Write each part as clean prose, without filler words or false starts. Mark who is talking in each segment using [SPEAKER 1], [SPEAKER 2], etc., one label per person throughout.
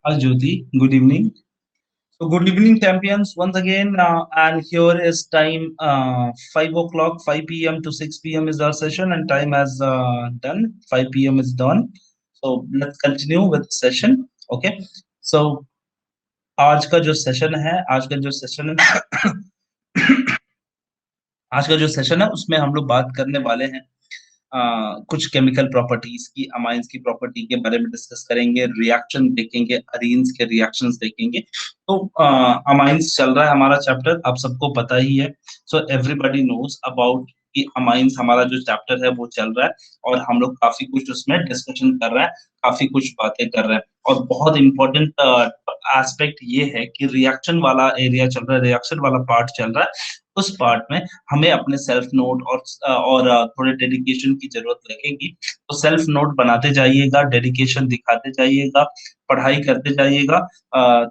[SPEAKER 1] Hi Jyoti, good evening. So good evening champions once again and here is time 5 o'clock 5 p.m. to 6 p.m. is our session and time has done 5 p.m. is done. So let's continue with session. Okay. So आज का जो session है आज का जो session है आज का जो सेशन है उसमें हम लोग बात करने वाले हैं कुछ केमिकल प्रॉपर्टीज की अमाइंस की प्रॉपर्टी के बारे में डिस्कस करेंगे रिएक्शन देखेंगे अरीन्स के रिएक्शंस देखेंगे तो अमाइंस चल रहा है हमारा चैप्टर आप सबको पता ही है सो एवरीबॉडी नोज अबाउट कि अमाइंस हमारा जो चैप्टर है वो चल रहा है और हम लोग काफी कुछ उसमें डिस्कशन कर रहे हैं काफी कुछ बातें कर रहे हैं और बहुत इंपॉर्टेंट एस्पेक्ट ये है कि रिएक्शन वाला एरिया चल रहा है रिएक्शन वाला पार्ट चल रहा है उस पार्ट में हमें अपने सेल्फ नोट और थोड़े डेडिकेशन की जरूरत लगेगी तो सेल्फ नोट बनाते जाइएगा डेडिकेशन दिखाते जाइएगा पढ़ाई करते जाइएगा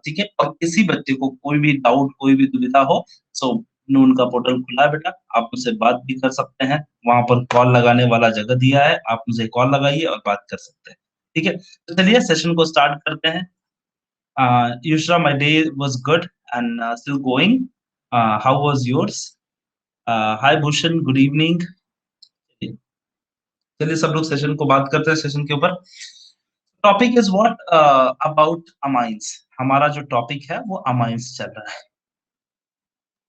[SPEAKER 1] ठीक है और किसी बच्चे को कोई भी डाउट कोई भी दुविधा हो सो नून का पोर्टल खुला है बेटा आप मुझसे बात भी कर सकते हैं वहां पर कॉल लगाने वाला जगह दिया है आप मुझे कॉल लगाइए और बात कर सकते हैं ठीक है तो चलिए सेशन को स्टार्ट करते हैं Yushra, my day was good and still going. How was yours? Hi Bhushan, good evening. चलिए सब लोग सेशन को बात करते हैं सेशन के ऊपर topic is what about amines हमारा जो टॉपिक है वो अमाइंस चल रहा है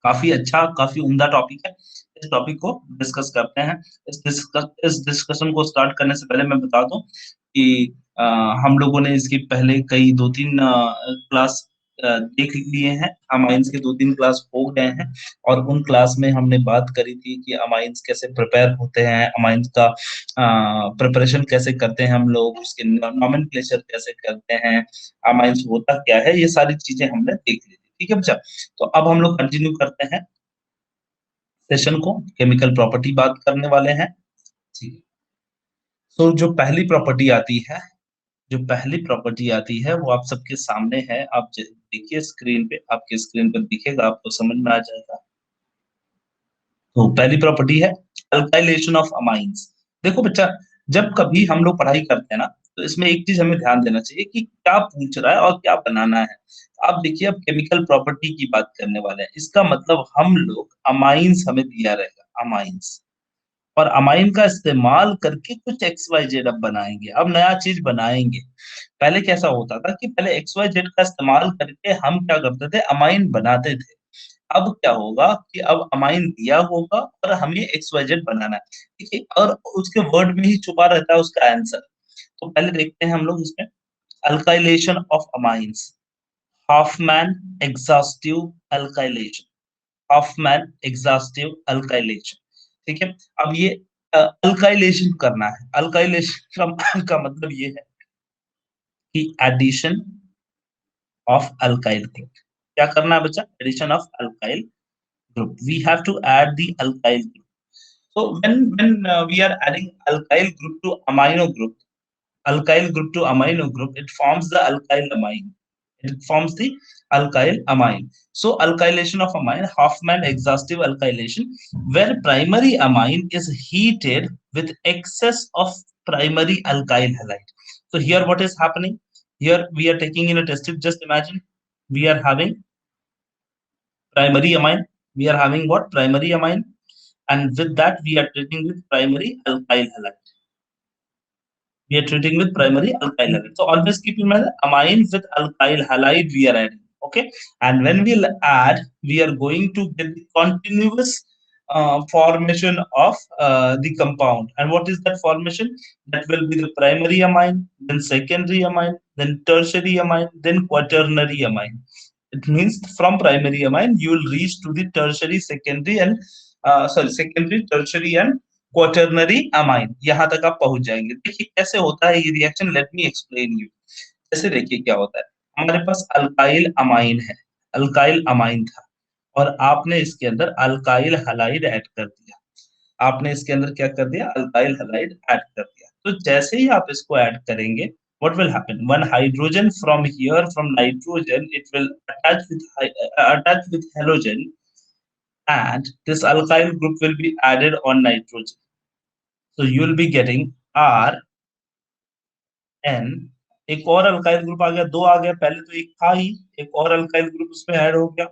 [SPEAKER 1] काफी अच्छा काफी उम्दा टॉपिक है इस टॉपिक को डिस्कस करते हैं इस डिस्कशन को स्टार्ट करने से पहले मैं बता दूं कि हम लोगों ने इसकी पहले कई 2-3 क्लास देख लिए हैं अमाइंस के 2-3 क्लास हो गए हैं और उन क्लास में हमने बात करी थी कि अमाइंस कैसे प्रिपेयर होते हैं अमाइंस का प्रिपरेशन कैसे करते हैं हम लोग उसके नॉमेनक्लेचर कैसे करते हैं अमाइंस होता क्या है ये सारी चीजें हमने देख ली थी ठीक है बच्चा तो अब हम लोग कंटिन्यू करते हैं सेशन को केमिकल प्रॉपर्टी बात करने वाले हैं ठीक है तो जो पहली प्रॉपर्टी आती है जो पहली प्रॉपर्टी आती है वो आप सबके सामने है आप देखिए स्क्रीन पे आपके स्क्रीन पर दिखेगा आपको समझ में आ जाएगा तो पहली प्रॉपर्टी है अल्काइलेशन ऑफ अमाइंस देखो बच्चा जब कभी हम लोग पढ़ाई करते हैं ना तो इसमें एक चीज हमें ध्यान देना चाहिए कि क्या पूछ रहा है और क्या बनाना है आप देखिए अब केमिकल प्रॉपर्टी की बात करने वाले हैं इसका मतलब हम लोग अमाइंस हमें दिया रहेगा अमाइंस और अमाइन का इस्तेमाल करके कुछ एक्स वाई जेड अब बनाएंगे अब नया चीज बनाएंगे पहले कैसा होता था कि पहले एक्स वाई जेड का इस्तेमाल करके हम क्या करते थे अमाइन बनाते थे अब क्या होगा कि अब अमाइन दिया होगा और हमें एक्स वाई जेड बनाना है ठीक है और उसके वर्ड में ही छुपा रहता है उसका आंसर तो पहले देखते हैं हम लोग इसमें alkylation of amines Hofmann exhaustive alkylation Hofmann exhaustive alkylation ठीक है अब ये अल्काइलेशन करना है अल्काइलेशन का मतलब ये है कि एडिशन ऑफ अल्काइल ग्रुप क्या करना है बच्चा addition of alkyl group we have to add the alkyl group so when we are adding alkyl group to amino group alkyl group to amino group it forms the alkyl amine it forms the alkyl amine so alkylation of amine Hofmann exhaustive alkylation where primary amine is heated with excess of primary alkyl halide so here what is happening here we are taking in a test tube just imagine we are having primary amine we are having what primary amine and with that we are treating with primary alkyl halide we are treating with primary alkyl halide. So always keep in mind amines with alkyl halide we are adding. Okay, and when we'll add, we are going to get the continuous formation of the compound. And what is that formation? That will be the primary amine, then secondary amine, then tertiary amine, then quaternary amine. It means from primary amine you will reach to the tertiary, secondary, and secondary, tertiary, and quaternary amine यहां तक आप पहुंच जाएंगे देखिए कैसे होता है ये reaction let me explain you जैसे देखिए क्या होता है हमारे पास अल्काइल अमाइन है अल्काइल अमाइन था और आपने इसके अंदर अल्काइल हलाइड ऐड कर दिया आपने इसके अंदर क्या कर दिया अल्काइल हलाइड ऐड कर दिया तो जैसे ही आप इसको ऐड करेंगे what will happen one hydrogen from here from nitrogen it will attach with halogen and this alkyl group will be added on nitrogen so you will be getting R N एक और alkyl group आ गया, 2 आ गया, पहले तो एक था ही, एक और अल्काइल ग्रुप उसमें ऐड हो गया,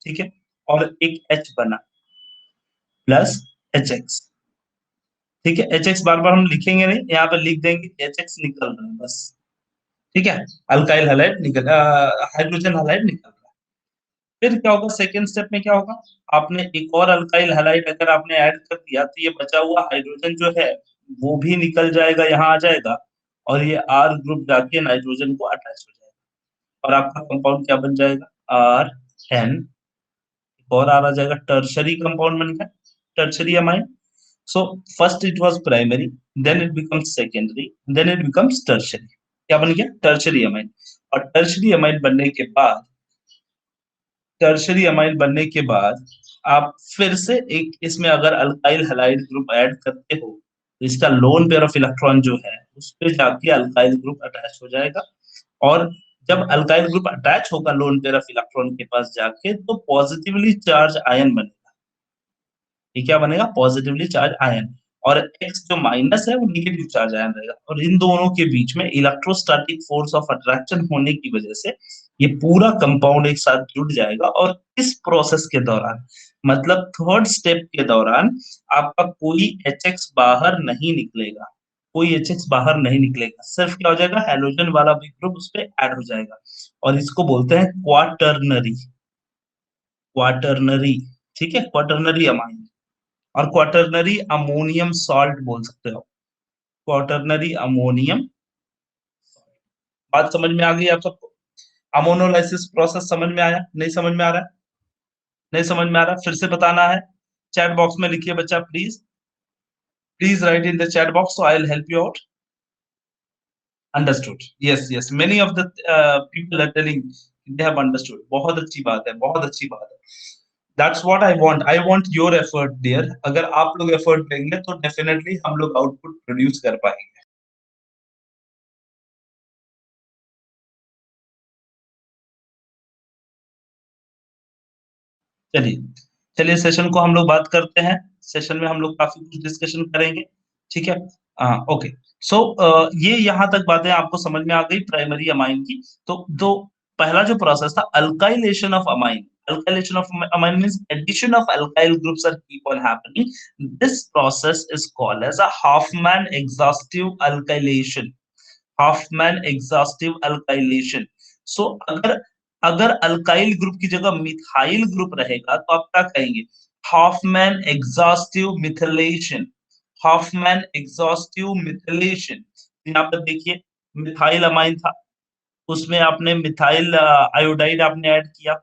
[SPEAKER 1] ठीक है, और एक H बना प्लस HX, ठीक है। HX बार बार हम लिखेंगे नहीं, यहाँ पे लिख देंगे HX निकल रहा है बस, ठीक है, अल्काइल हैलाइड निकल, हाइड्रोजन हैलाइड निकल रहा है। फिर क्या होगा, सेकेंड स्टेप में क्या होगा, आपने एक और अल्काइल हैलाइड अगर आपने ऐड कर दिया तो ये बचा हुआ हाइड्रोजन जो है वो भी निकल जाएगा, यहाँ आ जाएगा, और ये R ग्रुप जाके नाइट्रोजन को अटैच हो जाएगा, और आपका कंपाउंड क्या बन जाएगा, RN, और आ जाएगा टर्शरी कंपाउंड बन गया, tertiary amine. So first it was primary, then it becomes secondary, then it becomes tertiary. क्या बन गया, टर्शरी अमाइन। और टर्शरी अमाइन बनने के बाद, टर्शरी अमाइन बनने के बाद आप फिर से एक इसमें अगर अल्काइल हैलाइड ग्रुप ऐड करते हो तो इसका लोन पेयर ऑफ इलेक्ट्रॉन जो है उस पे जाके अल्काइल ग्रुप अटैच हो जाएगा, और जब अल्काइल ग्रुप अटैच होगा लोन पेयर ऑफ इलेक्ट्रॉन के पास जाके तो पॉजिटिवली चार्ज आयन बनेगा, ये क्या बनेगा, पॉजिटिवली चार्ज आयन, और X जो माइनस है वो निगेटिव चार्ज आयन रहेगा, और इन दोनों के बीच में इलेक्ट्रोस्टैटिक फोर्स ऑफ अट्रैक्शन होने की वजह से ये पूरा कंपाउंड एक साथ जुड़ जाएगा, और इस प्रोसेस के दौरान, मतलब थर्ड स्टेप के दौरान, आपका कोई HX बाहर नहीं निकलेगा, कोई HX बाहर नहीं निकलेगा, सिर्फ क्या हो जाएगा, हैलोजन वाला भी ग्रुप उस पे ऐड हो जाएगा, और इसको बोलते हैं क्वाटर्नरी, क्वाटर्नरी, ठीक है, क्वाटर्नरी अमाइन, और क्वाटर्नरी अमोनियम सॉल्ट बोल सकते हो, क्वाटर्नरी अमोनियम। बात समझ में आ गई आप सबको, अमोनोलाइसिस प्रोसेस समझ में आया, नहीं समझ में आ रहा है, नहीं समझ में आ रहा, फिर से बताना है, चैट बॉक्स में लिखिए बच्चा, please please write in the chat box, so I will help you out. Understood, yes yes, many of the people are telling they have understood, बहुत अच्छी बात है, बहुत अच्छी बात है। That's what I want your effort there, अगर आप लोग एफर्ट देंगे तो डेफिनेटली हम लोग आउटपुट प्रोड्यूस कर पाएंगे। चलिए, चलिए सेशन को हम लोग बात करते हैं, सेशन में हम लोग काफी कुछ डिस्कशन करेंगे, ठीक है। ओके, सो ये यहाँ तक बातें आपको समझ में आ गई प्राइमरी अमाइन की। तो पहला जो प्रोसेस था alkylation of amine, alkylation of amine means addition of alkyl groups are keep on happening, this process is called as a Hopman exhaustive alkylation, Hopman exhaustive alkylation. सो अगर अगर अल्काइल ग्रुप की जगह methyl group रहेगा तो आप क्या कहेंगे, Hopman exhaustive methylation, Hopman exhaustive methylation. यहाँ पर देखिए मिथाइल अमाइन था, उसमें आपने मिथाइल आयोडाइड आपने ऐड किया,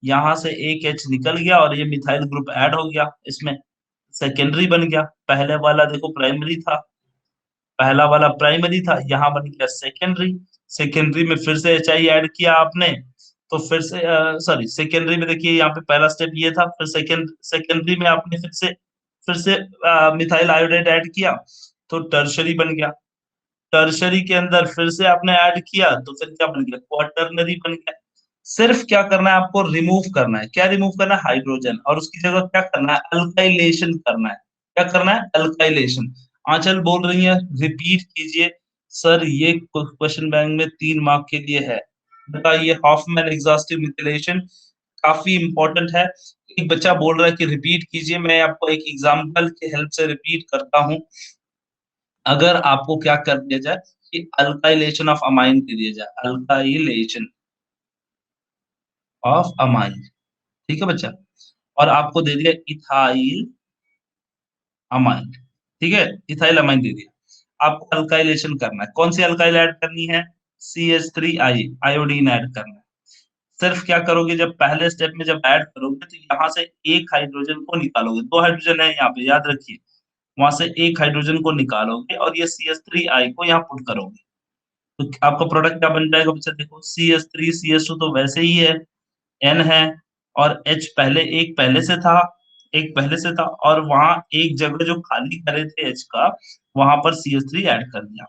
[SPEAKER 1] यहाँ से एक H निकल गया और ये मिथाइल ग्रुप ऐड हो गया, इसमें सेकेंडरी बन गया, पहले वाला देखो प्राइमरी था, पहला वाला प्राइमरी था, यहाँ बन गया सेकेंडरी, सेकेंडरी में फिर से एच आई ऐड किया आपने, तो फिर से सॉरी सेकेंडरी में देखिए यहाँ पे पहला स्टेप ये था, फिर सेकेंडरी में आपने फिर से मिथाइल आयोडाइड ऐड किया तो टर्शरी बन गया, टर्शरी के अंदर फिर से आपने ऐड किया तो फिर क्या बन गया, क्वाटर्नरी बन गया। सिर्फ क्या करना है आपको, रिमूव करना है, क्या रिमूव करना है, हाइड्रोजन, और उसकी जगह क्या करना है, अल्काइलेशन करना है, क्या करना है, अल्काइलेशन। आंचल बोल रही है रिपीट कीजिए, सर ये क्वेश्चन बैंक में 3 मार्क के लिए है, बताइए, हॉफमैन एग्जॉस्टिव मिथिलेशन काफी इंपॉर्टेंट है। एक बच्चा बोल रहा है कि रिपीट कीजिए, मैं आपको एक एग्जांपल के हेल्प से रिपीट करता हूं। अगर आपको क्या कर दिया जाए कि अल्काइलेशन ऑफ अमाइन दे दिया जाए, अल्काइलेशन ऑफ अमाइन, ठीक है बच्चा, और आपको दे दिया इथाइल अमाइन, ठीक है, इथाइल अमाइन दे दिया, आपको अल्काइलेशन करना है, कौन सी अल्काइल ऐड करनी है, CH3I, आयोडीन ऐड करना है। सिर्फ क्या करोगे, जब पहले स्टेप में जब ऐड करोगे तो यहाँ से एक हाइड्रोजन को निकालोगे, 2 हाइड्रोजन है यहाँ पे याद रखिए, वहां से एक हाइड्रोजन को निकालोगे और ये CH3I को यहाँ पुट करोगे, तो आपका प्रोडक्ट क्या बन जाएगा बच्चा, देखो CH3 CH2 तो वैसे ही है, N है, और H पहले एक पहले से था, एक पहले से था, और वहां एक जगह जो खाली करे थे H का, वहां पर CH3 ऐड कर दिया,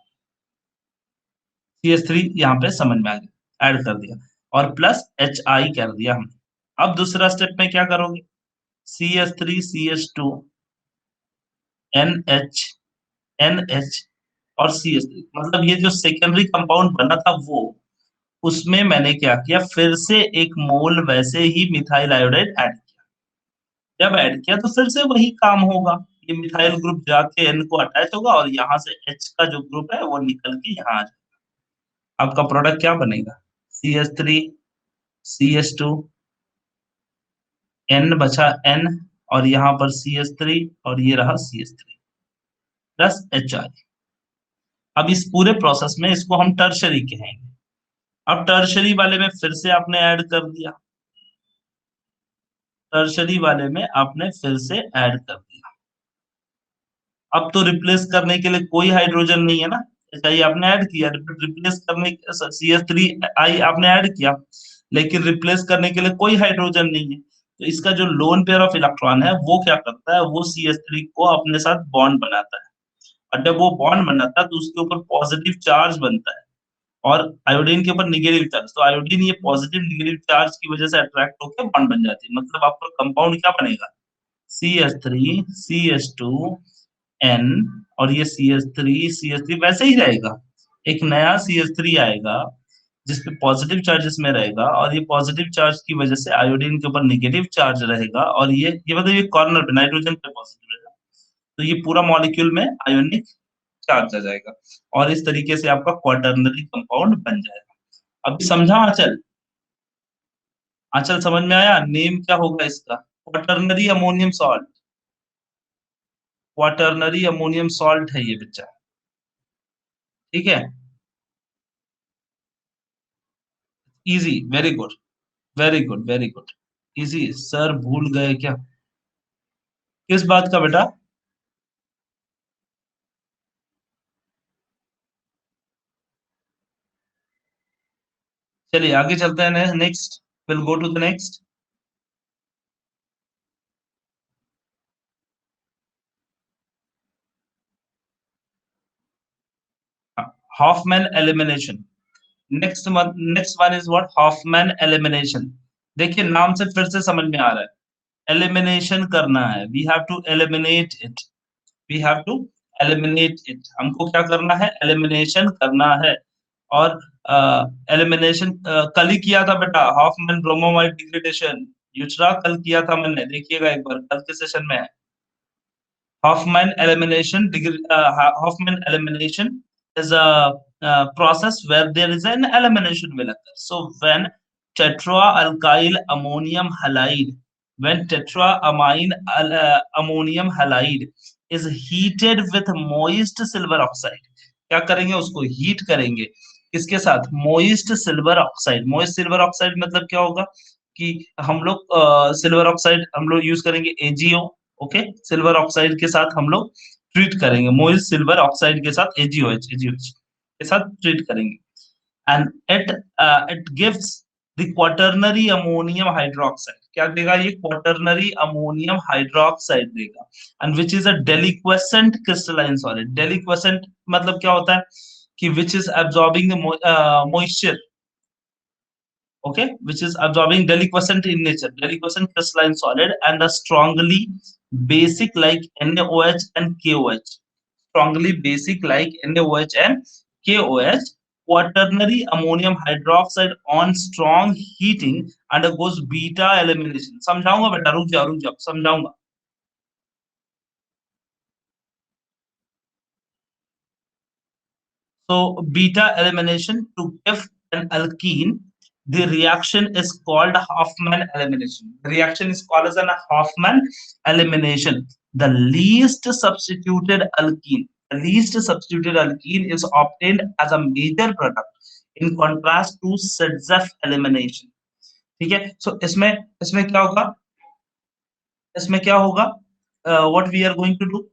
[SPEAKER 1] CH3 यहाँ पे समझ में आ गया, ऐड कर दिया, और प्लस HI कर दिया हमने। अब दूसरा स्टेप में क्या करोगे, CH3 CH2 NH NH और CH3, मतलब ये जो सेकेंडरी कंपाउंड बना था वो, उसमें मैंने क्या किया, फिर से एक मोल वैसे ही मिथाइल आयोडाइड ऐड किया। जब ऐड किया तो फिर से वही काम होगा, ये मिथाइल ग्रुप जाके N को अटैच होगा और यहाँ से H का जो ग्रुप है वो निकल के यहाँ आ जाएगा। आपका प्रोडक्ट क्या बनेगा, CH3, CH2, N बचा N, और यहाँ पर CH3, और ये रहा CH3 प्लस HI। अब इस पूरे प्रोसेस में इसको हम टर्शरी कहेंगे। अब टर्शरी वाले में फिर से आपने ऐड कर दिया, टर्शरी वाले में आपने फिर से ऐड कर दिया। अब तो रिप्लेस करने के लिए कोई हाइड्रोजन नहीं है ना, चाहिए आपने ऐड किया, रिप्लेस करने CH3 आई आपने ऐड किया, लेकिन रिप्लेस करने के लिए कोई हाइड्रोजन नहीं है, तो इसका जो लोन पेयर ऑफ इलेक्ट्रॉन है वो क्या करता है, वो CH3 को अपने साथ बॉन्ड बनाता है, और जब वो बॉन्ड बनाता है तो उसके ऊपर पॉजिटिव चार्ज बनता है, और आयोडीन के ऊपर निगेटिव चार्ज, तो आयोडीन ये पॉजिटिव निगेटिव चार्ज की वजह से अट्रैक्ट होकर बॉन्ड बन जाती है, मतलब आपका कंपाउंड क्या बनेगा, CH3, CH2, N, और ये CH3 वैसे ही रहेगा, एक नया CH3 आएगा जिसपे पॉजिटिव चार्ज इसमें रहेगा, और ये पॉजिटिव चार्ज की वजह से आयोडीन के ऊपर नेगेटिव चार्ज रहेगा, और ये मतलब ये कॉर्नर पे नाइट्रोजन पे पॉजिटिव रहेगा, तो ये पूरा मॉलिक्यूल में आयोनिक चार्ज आ जाएगा, और इस तरीके से आपका क्वाटर्नरी कंपाउंड बन जाएगा। अभी समझा आंचल, आंचल समझ में आया, नेम क्या होगा इसका, quaternary ammonium salt, quaternary ammonium salt है ये बच्चा, ठीक है, easy, very good, very good, very good, easy. Sir भूल गए क्या, किस बात का बेटा, चलिए आगे चलते हैं, next, will go to the next. Hofmann elimination, next one is what, Hofmann elimination. देखिए नाम से फिर से समझ में आ रहा है, एलिमिनेशन करना है, we have to eliminate it, we have to eliminate it, हमको क्या करना है, एलिमिनेशन करना है। और एलिमिनेशन कल ही किया था बेटा, हॉफमैन ब्रोमोमाइड डिग्रेडेशन, यूचरा कल किया था मैंने, देखिएगा एक बार कल के सेशन में है। Hoffman elimination Hoffman elimination is a process where there is an elimination will occur. So when tetraalkyl ammonium halide, when tetraamine ammonium halide is heated with moist silver oxide, क्या करेंगे, उसको हीट करेंगे, किसके साथ, moist silver oxide. Moist silver oxide मतलब क्या होगा कि हम लोग सिल्वर ऑक्साइड हम लोग यूज करेंगे AgO, ओके, सिल्वर ऑक्साइड के साथ हम लोग ट्रीट करेंगे, मोइस्ट सिल्वर ऑक्साइड के साथ AgOH के साथ ट्रीट करेंगे, and it gives the quaternary ammonium hydroxide, क्या देगा, ये क्वाटर्नरी अमोनियम हाइड्रोक्साइड देगा, and which is a deliquescent crystalline solid. Deliquescent मतलब क्या होता है कि which is absorbing moisture, okay, which is absorbing deliquescent in nature, deliquescent crystalline solid, and a strongly basic like NaOH and KOH, strongly basic like NaOH and KOH. Quaternary ammonium hydroxide on strong heating undergoes beta elimination. समझाऊंगा बेटा, रुक जाओ समझाऊंगा। So beta elimination to give an alkene, the reaction is called Hoffman elimination. The reaction is called as an Hoffman elimination. The least substituted alkene, the least substituted alkene is obtained as a major product in contrast to Sedzef elimination. ठीक है, so इसमें इसमें क्या होगा, इसमें क्या होगा, what we are going to do,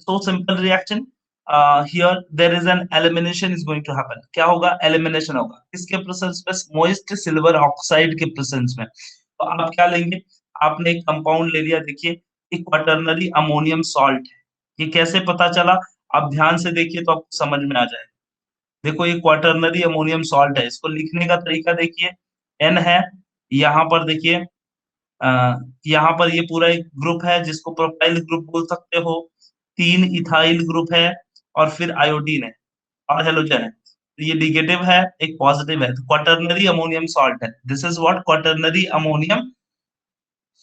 [SPEAKER 1] so simple reaction, here there is an elimination is going to happen, क्या होगा, elimination होगा, किसके प्रेजेंस में, मोइस्ट सिल्वर ऑक्साइड के प्रेजेंस में, तो आप क्या लेंगे, आपने एक कंपाउंड ले लिया, देखिए एक क्वाटर्नरी अमोनियम सॉल्ट है, ये कैसे पता चला, आप ध्यान से देखिए तो आपको समझ में आ जाएगा। देखो ये क्वाटर्नरी अमोनियम सॉल्ट है, इसको लिखने का तरीका देखिए, N है, यहाँ पर देखिए, यहाँ पर ये पूरा एक ग्रुप है जिसको प्रोपाइल ग्रुप बोल सकते हो, 3 इथाइल ग्रुप है, और फिर आयोडीन है, और हेलोजन है, तो ये निगेटिव है, एक पॉजिटिव है, तो क्वाटर्नरी अमोनियम सॉल्ट है। This is what quaternary ammonium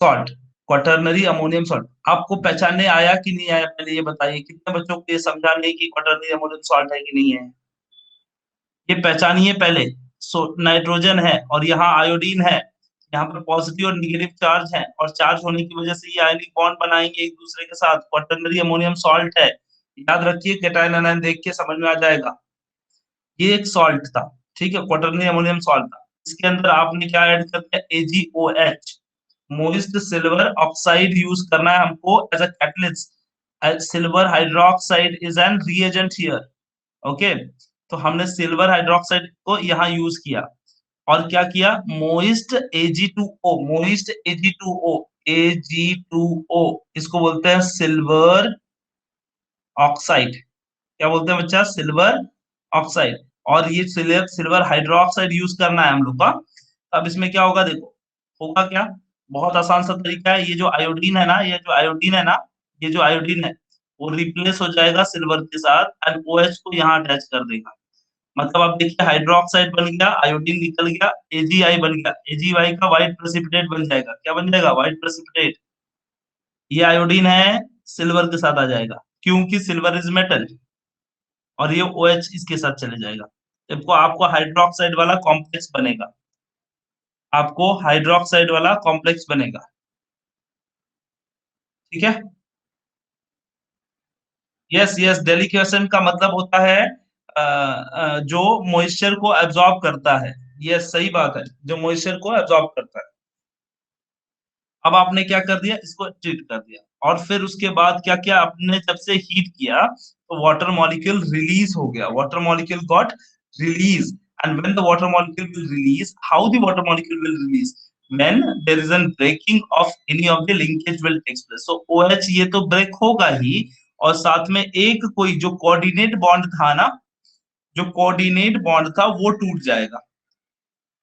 [SPEAKER 1] salt. Quaternary ammonium salt आपको पहचानने आया कि नहीं आया, पहले ये बताइए, कितने बच्चों को ये समझा नहीं कि क्वाटर्नरी अमोनियम सॉल्ट है कि नहीं है, ये पहचानिए पहले। सो नाइट्रोजन है और यहाँ आयोडीन है, यहाँ पर पॉजिटिव और निगेटिव चार्ज है, और चार्ज होने की वजह से ये आयनिक बॉन्ड बनाएंगे एक दूसरे के साथ, क्वाटर्नरी अमोनियम सॉल्ट है। याद रखिए, केटायन आयन देख के समझ में आ जाएगा। ये एक सॉल्ट था, ठीक है, क्वाटर्नरी अमोनियम सॉल्ट था। इसके अंदर आपने क्या ऐड कर दिया, AgOH, moist silver oxide use करना है हमको as a catalyst. Silver hydroxide is an reagent here, okay. तो हमने सिल्वर हाइड्रोक्साइड को यहाँ यूज किया, और क्या किया, moist Ag2O, moist Ag2O, Ag2O इसको बोलते हैं सिल्वर ऑक्साइड। क्या बोलते हैं बच्चा, सिल्वर ऑक्साइड। और ये सिल्वर हाइड्रोक्साइड यूज करना है हम लोग का। अब इसमें क्या होगा, देखो होगा क्या, बहुत आसान सा तरीका है। ये जो आयोडीन है ना, ये जो आयोडीन है ना, ये जो आयोडीन है वो रिप्लेस हो जाएगा सिल्वर के साथ, एंड OH को यहाँ अटैच कर देगा। मतलब आप देखिए, हाइड्रोक्साइड बन गया, आयोडीन निकल गया, AgI बन गया, AgI का व्हाइट प्रेसिपिटेट बन जाएगा। क्या बन जाएगा, व्हाइट प्रेसिपिटेट। ये आयोडीन है, सिल्वर के साथ आ जाएगा, क्योंकि सिल्वर इज मेटल, और ये OH इसके साथ चले जाएगा। आपको आपको हाइड्रोक्साइड वाला कॉम्प्लेक्स बनेगा, आपको हाइड्रोक्साइड वाला कॉम्प्लेक्स बनेगा, ठीक है। यस यस, डेलिकेशन का मतलब होता है जो मॉइस्चर को एब्जॉर्ब करता है। यस, सही बात है, जो मॉइस्चर को एब्जॉर्ब करता है। अब आपने क्या कर दिया, इसको ट्रीट कर दिया, और फिर उसके बाद क्या किया आपने, जब से हीट किया तो वाटर मॉलिक्यूल रिलीज हो गया, water molecule got release. And when the water molecule will release, how the water molecule will release, when there is an breaking of any of the linkage will takes place. So OH ये तो break होगा ही, और साथ में एक कोई जो coordinate bond था ना, जो कोऑर्डिनेट बॉन्ड था वो टूट जाएगा।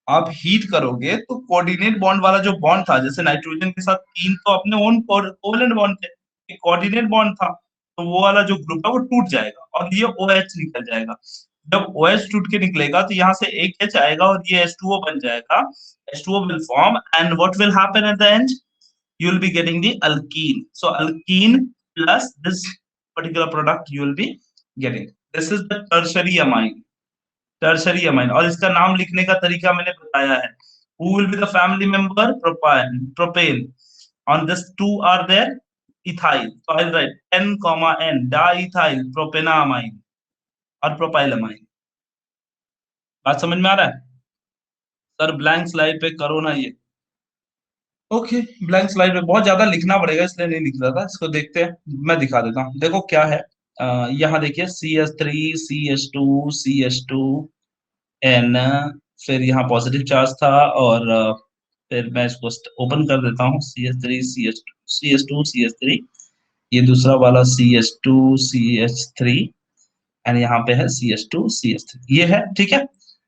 [SPEAKER 1] आप हीट करोगे तो कोऑर्डिनेट बॉन्ड वाला जो बॉन्ड था, जैसे नाइट्रोजन के साथ तीन तो अपने ओन कोवेलेंट बॉन्ड थे, एक कोऑर्डिनेट बॉन्ड था, तो वो वाला जो ग्रुप है वो टूट जाएगा और ये OH निकल जाएगा। जब OH टूट के निकलेगा तो यहाँ से एक H आएगा और ये H2O बन जाएगा। H2O will form, and what will happen at the end, you will be getting the alkene. So alkene plus this particular product you will be getting. This is the tertiary amine, tertiary amine. और इसका नाम लिखने का तरीका मैंने बताया है। Who will be the family member, propyne, propane. On this two are there ethyl, so I'll write N, diethyl propanamine और प्रोपाइलमाइन। बात समझ में आ रहा है सर, ब्लैंक स्लाइड पे करो ना ये। ओके, ब्लैंक स्लाइड पे बहुत ज्यादा लिखना पड़ेगा इसलिए नहीं लिख रहा था, इसको देखते हैं, मैं दिखा देता हूँ। देखो क्या है, यहाँ देखिए CH3 CH2 CH2 एन, फिर यहाँ पॉजिटिव चार्ज था, और फिर मैं इसको ओपन कर देता हूँ, CH3 CH2 CH3, ये दूसरा वाला CH2 CH3, एंड यहाँ पे है CH2 CH3, ये है, ठीक है।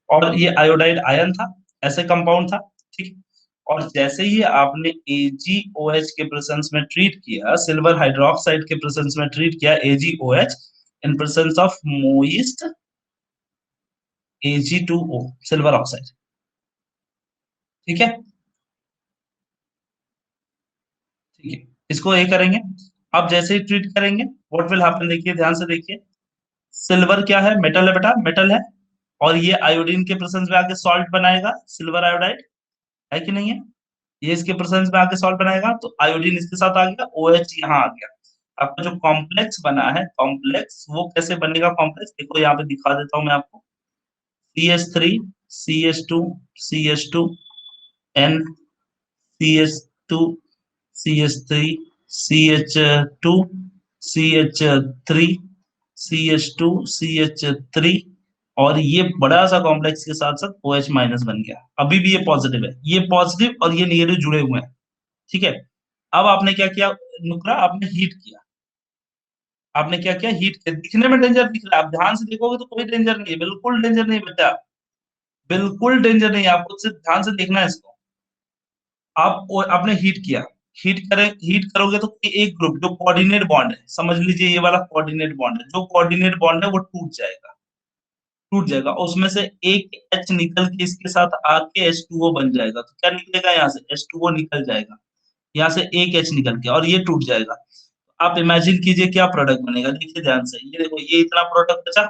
[SPEAKER 1] और ये आयोडाइड आयन था, ऐसे कंपाउंड था, ठीक। और जैसे ही आपने AgOH के प्रेजेंस में ट्रीट किया, सिल्वर हाइड्रोक्साइड के प्रेजेंस में ट्रीट किया AgOH in presence of moist Ag2O, silver oxide, ठीक है, ठीक है। इसको ये करेंगे, अब जैसे ही ट्रीट करेंगे व्हाट विल हैपन, देखिए ध्यान से देखिए। सिल्वर क्या है, मेटल है बेटा, मेटल है, और ये आयोडीन के प्रेजेंस में आके सॉल्ट बनाएगा, सिल्वर आयोडाइड, है कि नहीं है। ये इसके प्रेजेंस में आके सॉल्ट बनाएगा, तो आयोडीन इसके साथ आ गया, OH यहाँ आ गया। आपका जो कॉम्प्लेक्स बना है, कॉम्प्लेक्स वो कैसे बनेगा, कॉम्प्लेक्स देखो यहाँ पे दिखा देता हूँ मैं आपको। CH3 CH2 CH2 N, CH2 CH3 CH2 CH3 CH2 CH3, और ये बड़ा सा कॉम्प्लेक्स के साथ साथ OH माइनस बन गया। अभी भी ये पॉजिटिव है, ये पॉजिटिव और ये निगेटिव जुड़े हुए हैं, ठीक है। अब आपने क्या किया, नुकरा आपने हीट किया, आपने क्या किया, हीट किया। दिखने में डेंजर दिख रहा है, आप ध्यान से देखोगे तो कोई डेंजर नहीं है, बिल्कुल डेंजर नहीं बेटा, बिल्कुल डेंजर नहीं है, आपको सिर्फ ध्यान से देखना है इसको। आपने हीट किया, हीट करोगे तो एक ग्रुप जो कोऑर्डिनेट बॉन्ड है, समझ लीजिए ये वाला कोऑर्डिनेट बॉन्ड है, जो कोऑर्डिनेट बॉन्ड है वो टूट जाएगा, टूट जाएगा, उसमें से एक H निकल के इसके साथ आके H2O बन जाएगा। तो क्या निकलेगा यहाँ से? H2O निकल जाएगा। यहाँ से एक H निकल के और ये टूट जाएगा। आप इमेजिन कीजिए क्या प्रोडक्ट बनेगा। देखिए ध्यान से, ये देखो ये इतना प्रोडक्ट बचा,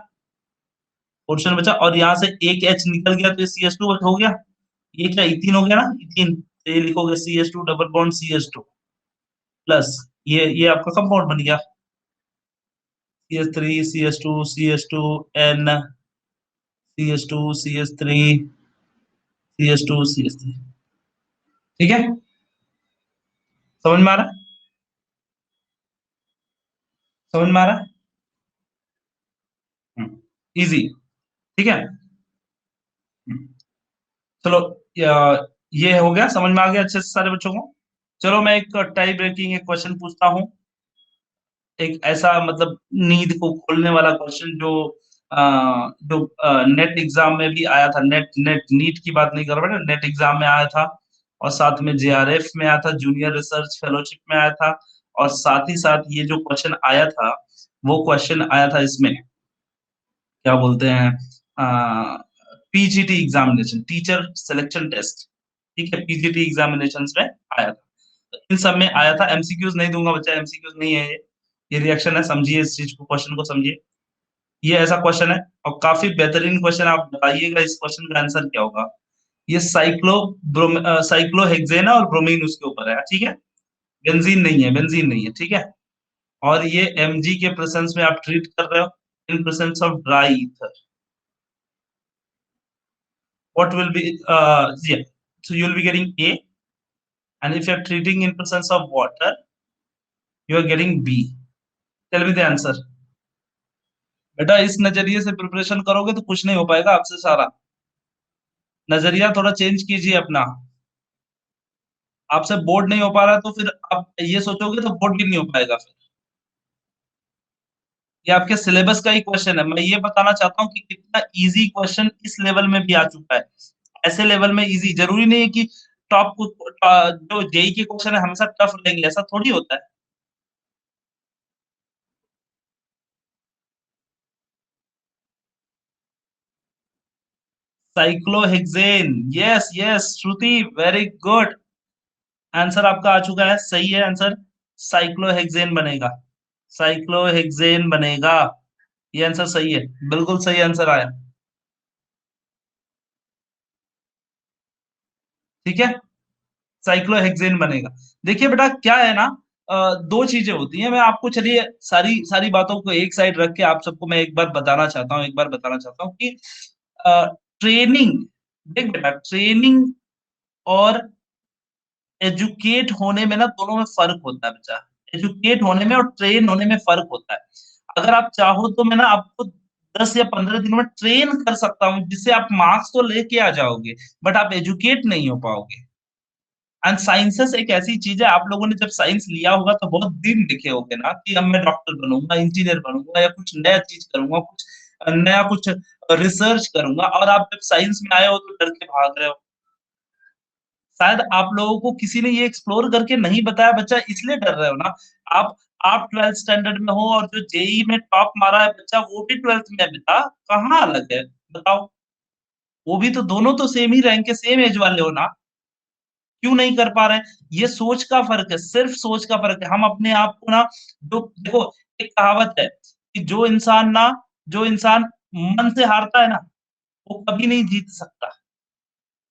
[SPEAKER 1] पोर्शन बचा, और यहाँ से एक H निकल गया तो ये CH2 हो गया। ये क्या इथीन हो गया ना, इथीन। तो ये लिखोगे CH2 double bond CH2 plus ये आपका कंपाउंड बन गया CH3 CH2 CH2 N CH2 CH3 CH2 CH3। ठीक है, समझ में आ रहा है? समझ में आ रहा है? इजी। ठीक है। चलो, ये हो गया, समझ में आ गया अच्छे से सारे बच्चों को। चलो मैं एक टाई ब्रेकिंग एक क्वेश्चन पूछता हूँ, एक ऐसा मतलब नींद को खोलने वाला क्वेश्चन जो जो नेट एग्जाम में भी आया था। नेट नेट नीट की बात नहीं कर रहा, नेट एग्जाम में आया था, और साथ में JRF में आया था, जूनियर रिसर्च फेलोशिप में आया था, और साथ ही साथ ये जो क्वेश्चन आया था वो क्वेश्चन आया था इसमें, क्या बोलते हैं, PGT examination, teacher selection test. ठीक है, PGT एग्जामिनेशन में आया था। तो इन सब में आया था। MCQs नहीं दूंगा बच्चा, MCQs नहीं है ये रिएक्शन है, समझिए इस चीज को, क्वेश्चन को समझिए। ये ऐसा क्वेश्चन है और काफी बेहतरीन क्वेश्चन। आप बताइएगा इस क्वेश्चन का आंसर क्या होगा। ये साइक्लोहेक्सेन और ब्रोमीन उसके ऊपर है, ठीक है। बेंजीन नहीं है, बेंजीन नहीं है, ठीक है। और ये Mg के प्रेजेंस में आप ट्रीट कर रहे हो, in presence of dry ether. What will be yeah, so you will be getting A, and if you are treating in presence of water you are getting B। tell me the answer। बेटा इस नजरिए से preparation करोगे तो कुछ नहीं हो पाएगा आपसे सारा। नजरिया थोड़ा चेंज कीजिए अपना। आपसे बोर्ड नहीं हो पा रहा तो फिर आप ये सोचोगे तो बोर्ड भी नहीं हो पाएगा फिर। ये आपके सिलेबस का ही क्वेश्चन है। मैं ये बताना चाहता हूँ कि कितना इजी क्वेश्चन इस लेवल में भी आ चुका है। ऐसे लेवल में इजी जरूरी नहीं है कि टॉप को जो जेई के क्वेश्चन है हमेशा टफ रहेंगे, ऐसा थोड़ी होता है। साइक्लोहेक्सेन, यस यस श्रुति, वेरी गुड। आंसर आपका आ चुका है, सही है आंसर। साइक्लोहेक्सेन बनेगा, साइक्लोहेक्सेन बनेगा। ये आंसर सही है, बिल्कुल सही आंसर आया। ठीक है, साइक्लोहेक्सेन बनेगा। देखिए बेटा क्या है ना, दो चीजें होती हैं। मैं आपको चलिए सारी सारी बातों को एक साइड रख के आप सबको मैं एक बार बताना चाहता हूँ, एक बार बताना चाहता हूँ कि ट्रेनिंग, देख बेटा ट्रेनिंग और एजुकेट होने में ना दोनों में फर्क होता है बच्चा। एजुकेट होने में और ट्रेन होने में फर्क होता है। अगर आप चाहो तो मैं ना आपको 10 या 15 दिनों में ट्रेन कर सकता हूँ जिससे आप मार्क्स तो लेके आ जाओगे, बट आप एजुकेट नहीं हो पाओगे। एंड साइंसेस एक ऐसी चीज है, आप लोगों ने जब साइंस लिया होगा तो बहुत दिन लिखे होंगे ना कि अब मैं डॉक्टर बनूंगा, इंजीनियर बनूंगा, या कुछ नया चीज करूंगा, कुछ नया कुछ रिसर्च करूंगा, और आप जब साइंस में आए हो तो डर के भाग रहे हो। शायद आप लोगों को किसी ने ये एक्सप्लोर करके नहीं बताया बच्चा, इसलिए डर रहे हो ना। आप 12th स्टैंडर्ड में हो और जो जेई में टॉप मारा है बच्चा वो भी 12th में है बेटा, कहाँ अलग है बताओ। वो भी तो, दोनों तो सेम ही रैंक के, सेम एज वाले हो ना, क्यों नहीं कर पा रहे हैं? ये सोच का फर्क है, सिर्फ सोच का फर्क है। हम अपने आप को ना, जो देखो एक कहावत है कि जो इंसान मन से हारता है ना वो कभी नहीं जीत सकता।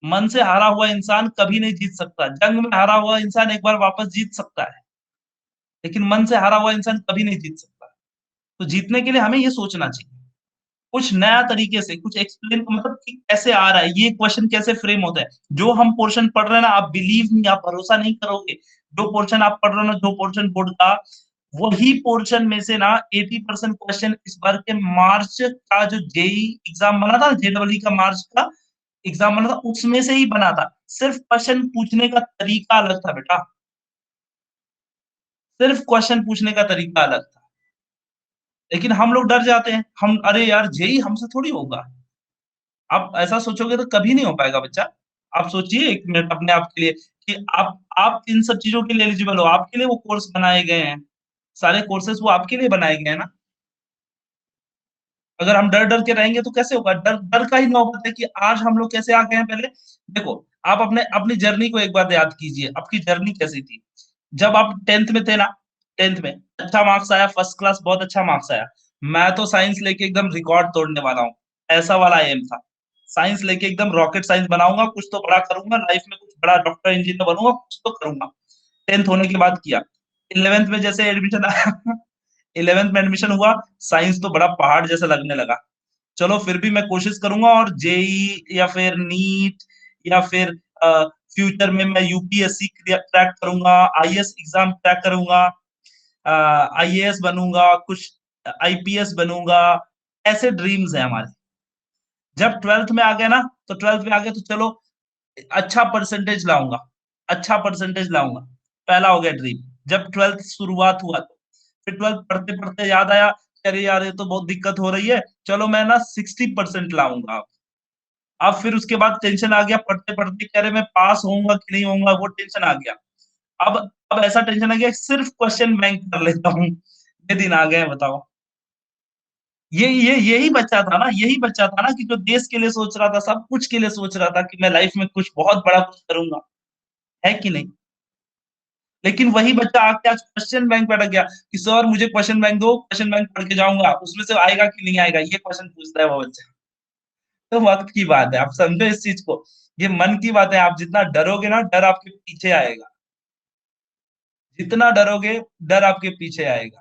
[SPEAKER 1] मन से हारा हुआ इंसान कभी नहीं जीत सकता। जंग में हारा हुआ इंसान एक बार वापस जीत सकता है, लेकिन मन से हारा हुआ इंसान कभी नहीं जीत सकता। तो जीतने के लिए हमें ये सोचना चाहिए, कुछ नया तरीके से कुछ एक्सप्लेन, मतलब कि कैसे आ रहा है ये क्वेश्चन, कैसे फ्रेम होता है। जो हम पोर्शन पढ़ रहे हैं ना, आप बिलीव नहीं, आप भरोसा नहीं करोगे, जो पोर्शन आप पढ़ रहे हो ना, जो पोर्शन बोर्ड का, वही पोर्शन में से ना 80% क्वेश्चन इस बार के मार्च का जो जेई एग्जाम बना था, JEE का मार्च का एग्जाम बना था, उसमें से ही बना था। सिर्फ क्वेश्चन पूछने का तरीका अलग था बेटा, सिर्फ क्वेश्चन पूछने का तरीका अलग था। लेकिन हम लोग डर जाते हैं, हम अरे यार जेई हमसे थोड़ी होगा। आप ऐसा सोचोगे तो कभी नहीं हो पाएगा बच्चा। आप सोचिए एक मिनट अपने आप के लिए कि आप इन सब चीजों के लिए एलिजिबल हो, आपके लिए वो कोर्स बनाए गए हैं, सारे कोर्सेज वो आपके लिए बनाए गए हैं ना। अगर हम डर डर के रहेंगे तो कैसे होगा? डर डर का ही नौबत है कि आज हम लोग कैसे आ गए हैं। पहले देखो, आप अपने अपनी जर्नी को एक बार याद कीजिए, आपकी जर्नी कैसी थी? जब आप 10th में थे ना, 10th में अच्छा मार्क्स आया, फर्स्ट क्लास, बहुत अच्छा मार्क्स आया। मैं तो साइंस लेके एकदम रिकॉर्ड तोड़ने वाला हूँ, ऐसा वाला एम था। साइंस लेके एकदम रॉकेट साइंस बनाऊंगा, कुछ तो बड़ा करूंगा लाइफ में, कुछ बड़ा डॉक्टर इंजीनियर बनूंगा, कुछ तो करूंगा। 10th होने के बाद किया। 11th में जैसे एडमिशन आया 11th में एडमिशन हुआ, साइंस तो बड़ा पहाड़ जैसा लगने लगा। चलो फिर भी मैं कोशिश करूंगा, और जेई या फिर नीट या फिर फ्यूचर में मैं यूपीएससी क्रैक करूंगा, आईएएस एग्जाम क्रैक करूंगा, आईएएस बनूंगा, कुछ आईपीएस बनूंगा। ऐसे ड्रीम्स है हमारे। जब 12th में आ गया ना, तो 12th में आ गया तो चलो अच्छा परसेंटेज लाऊंगा, अच्छा परसेंटेज लाऊंगा, पहला हो गया ड्रीम। जब 12th शुरुआत हुआ तो फिर 12th पढ़ते पढ़ते याद आया, अरे यार ये तो बहुत दिक्कत हो रही है, चलो मैं ना 60% लाऊंगा। अब फिर उसके बाद टेंशन आ गया, पढ़ते पढ़ते कह रहे मैं पास होऊंगा कि नहीं होऊंगा, वो टेंशन आ गया। अब अब ऐसा टेंशन आ गया, सिर्फ क्वेश्चन बैंक कर लेता हूँ। ये दिन आ गए, बताओ। ये यही बच्चा था ना, यही बच्चा था ना कि जो देश के लिए सोच रहा था, सब कुछ के लिए सोच रहा था कि मैं लाइफ में कुछ बहुत बड़ा कुछ करूंगा, है कि नहीं? लेकिन वही बच्चा आके आज क्वेश्चन बैंक पे अटक गया कि सर मुझे क्वेश्चन बैंक दो, क्वेश्चन बैंक पढ़ के जाऊंगा, उसमें से आएगा कि नहीं आएगा, ये क्वेश्चन पूछता है वो बच्चा। तो वक्त की बात है, आप समझो इस चीज को। ये मन की बात है, आप जितना डरोगे ना, डर आपके पीछे आएगा। जितना डरोगे, डर आपके पीछे आएगा।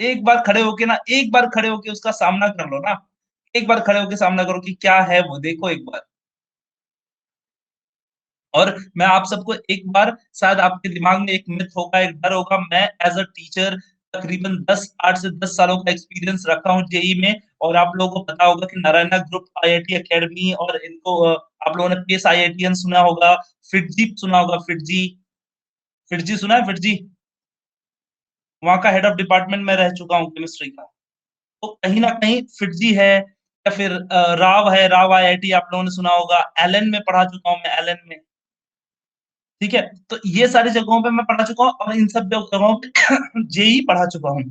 [SPEAKER 1] एक बार खड़े होके ना, एक बार खड़े होके उसका सामना कर लो ना, एक बार खड़े होके सामना करो कि क्या है वो, देखो एक बार। और मैं आप सबको एक बार, शायद आपके दिमाग में एक मिथ होगा, एक डर होगा, मैं एज अ टीचर तकरीबन 8 से 10 सालों का एक्सपीरियंस रखा हूँ जेई में। और आप लोगों को पता होगा कि नारायणा ग्रुप आईआईटी एकेडमी, और इनको आप लोगों ने पेस आईआईटीएन सुना होगा, फिटजी सुना होगा, फिटजी। फिटजी सुना है? फिटजी, वहां का हेड ऑफ डिपार्टमेंट में रह चुका हूँ केमिस्ट्री का। तो कहीं ना कहीं फिटजी है, या फिर राव है, राव आईआईटी आप लोगों ने सुना होगा, एलन में पढ़ा चुका हूँ मैं, एलन में। ठीक है, तो ये सारी जगहों पे मैं पढ़ा चुका हूँ, और इन सब जगहों पे जेई पढ़ा चुका हूँ।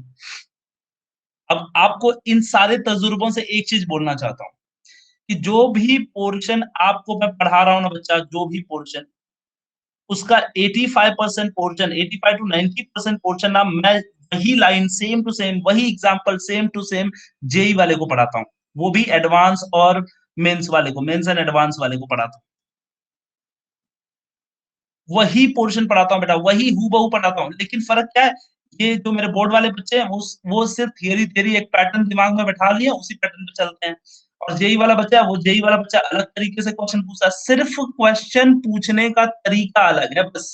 [SPEAKER 1] अब आपको इन सारे तजुर्बों से एक चीज बोलना चाहता हूँ कि जो भी पोर्शन आपको मैं पढ़ा रहा हूँ ना बच्चा, जो भी पोर्शन, उसका 85% पोर्शन, 85 टू 90% पोर्शन ना मैं वही लाइन सेम टू सेम, वही example same to same JEE वाले को पढ़ाता हूँ। वो भी एडवांस और मेंस वाले को, मेंस एंड एडवांस वाले को पढ़ाता हूँ। वही पोर्शन पढ़ाता हूँ बेटा, वही हूबहू पढ़ाता हूँ। लेकिन फर्क क्या है, ये जो मेरे बोर्ड वाले बच्चे हैं, वो सिर्फ थियरी थियरी एक पैटर्न दिमाग में बैठा लिए, उसी पैटर्न पे चलते हैं। और जेई वाला बच्चा है, वो जेई वाला बच्चा अलग तरीके से क्वेश्चन पूछता है, सिर्फ क्वेश्चन पूछने का तरीका अलग है बस।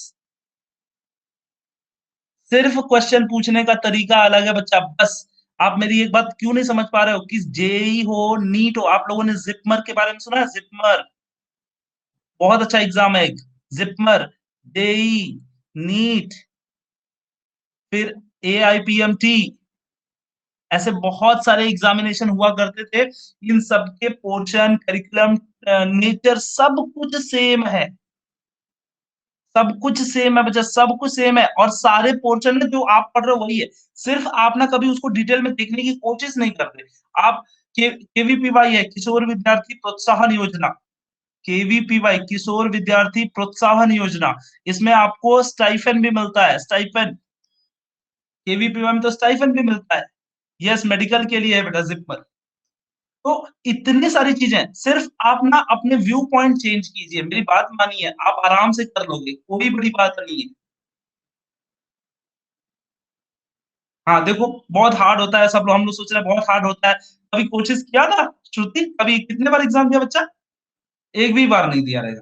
[SPEAKER 1] सिर्फ क्वेश्चन पूछने का तरीका अलग है बच्चा, बस। आप मेरी एक बात क्यों नहीं समझ पा रहे हो? कि जेई हो, नीट हो, आप लोगों ने जिपमर के बारे में सुना है? जिपमर बहुत अच्छा एग्जाम है एक। जिपमर, जेई, नीट, फिर एआईपीएमटी, ऐसे बहुत सारे एग्जामिनेशन हुआ करते थे। इन सबके पोर्शन, करिकुलम, नेचर सब कुछ सेम है। सब कुछ सेम है बच्चा, सब कुछ सेम है, और सारे पोर्शन में जो आप पढ़ रहे हो वही है। सिर्फ आप ना कभी उसको डिटेल में देखने की कोशिश नहीं करते। आप केवीपीवाई है, किशोर विद्यार्थी प्रोत्साहन योजना। केवीपीवाई, किशोर विद्यार्थी प्रोत्साहन योजना, इसमें आपको स्टाइफन भी मिलता है, स्टाइफन। केवीपीवाई में तो स्टाइफन भी मिलता है। यस, मेडिकल के लिए है बेटा जिप्मर। तो इतनी सारी चीजें, सिर्फ आप ना अपने व्यू पॉइंट चेंज कीजिए, मेरी बात मानिए, आप आराम से कर लोगे, कोई बड़ी बात नहीं है। हाँ देखो, बहुत हार्ड होता है, सब लोग, हम लोग सोच रहे हैं बहुत हार्ड होता है। कभी कोशिश किया था श्रुति? कभी कितने बार एग्जाम दिया बच्चा? एक भी बार नहीं दिया रहेगा।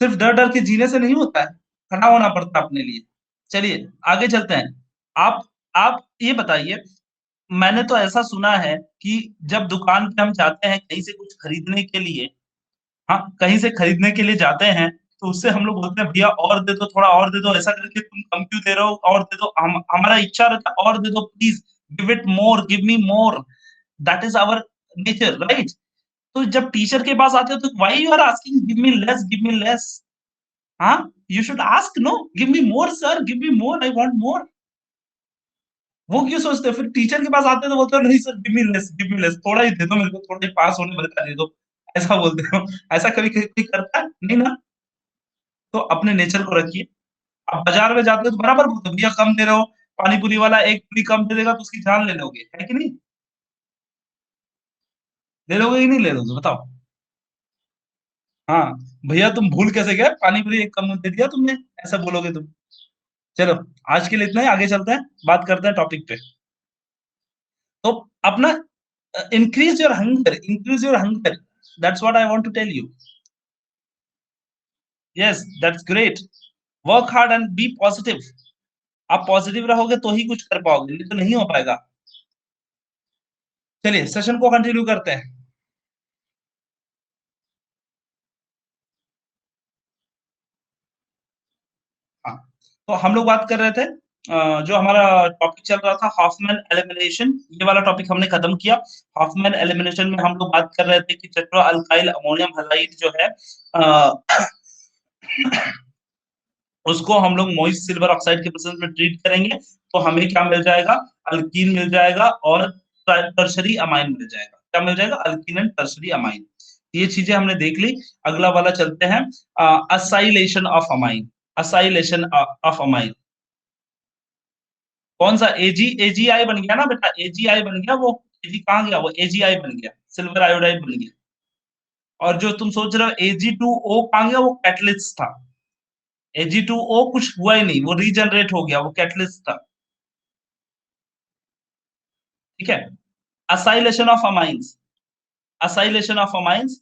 [SPEAKER 1] सिर्फ डर डर के जीने से नहीं होता है, खड़ा होना पड़ता है अपने लिए। चलिए आगे चलते हैं। आप आप ये बताइए, मैंने तो ऐसा सुना है कि जब दुकान पे हम जाते हैं कहीं से कुछ खरीदने के लिए, हाँ कहीं से खरीदने के लिए जाते हैं, तो उससे हम लोग बोलते हैं भैया और दे दो, थोड़ा और दे दो, ऐसा करके तुम कम क्यों दे रहे हो, और दे दो। हम हमारा इच्छा रहता है और दे दो please, give it more, give me more. That is our nature, right? तो जब टीचर के पास आते हो तो why you are asking give me less, give me less? हाँ, you should ask no, give me more sir, give me more, I want more. वो क्यों सोचते हैं? फिर टीचर के पास आते हैं तो बोलते हो नहीं सर गिव मी लेस, थोड़ा ही दे दो मेरे को, थोड़ा ही पास होने भर का दे दो, ऐसा बोलते हो। ऐसा कभी कोई करता है? नहीं ना। तो अपने नेचर को रखिए। आप बाजार में जाते हो तो बराबर बोलते हो, भैया कम दे रहे हो, पानी पूरी वाला एक पूरी कम दे देगा तो उसकी जान ले लोगे, है कि नहीं? ले लोगे कि नहीं ले लोगे बताओ? हाँ, भैया तुम भूल कैसे गए, पानी पूरी एक कम दे दिया तुमने, ऐसा बोलोगे तुम। चलो, आज के लिए इतना ही, आगे चलते हैं, बात करते हैं टॉपिक पे। तो अपना increase your hunger, that's what I want to tell you. Yes, that's great. Work hard and be positive. आप पॉजिटिव रहोगे तो ही कुछ कर पाओगे, नहीं तो नहीं हो पाएगा। चलिए सेशन को कंटिन्यू करते हैं। हाँ, तो हम लोग बात कर रहे थे, जो हमारा टॉपिक चल रहा था हॉफमैन एलिमिनेशन, ये वाला टॉपिक हमने खत्म किया। हॉफमैन एलिमिनेशन में हम लोग बात कर रहे थे कि टेट्रा अल्काइल अमोनियम हैलाइड जो है, उसको हम लोग मोइस्ट सिल्वर ऑक्साइड के प्रेजेंस में ट्रीट करेंगे तो हमें क्या मिल जाएगा? अल्कीन मिल जाएगा और टर्शरी अमाइन मिल जाएगा। क्या मिल जाएगा? Alkyne and tertiary amine. ये चीजें हमने देख ली। अगला वाला चलते हैं, acylation of amine. Acylation of amine कौन सा? एजीआई बन गया ना बेटा, एजीआई बन गया वो। एजी कहाँ गया? वो एजीआई बन गया, सिल्वर आयोडाइड बन गया। और जो तुम सोच रहे हो एजी2ओ कहाँ गया? वो कैटलिस्ट था। एजी2ओ कुछ हुआ ही नहीं, वो रीजनरेट हो गया, वो कैटलिस्ट था। ठीक है। Acylation of amines. Acylation of amines.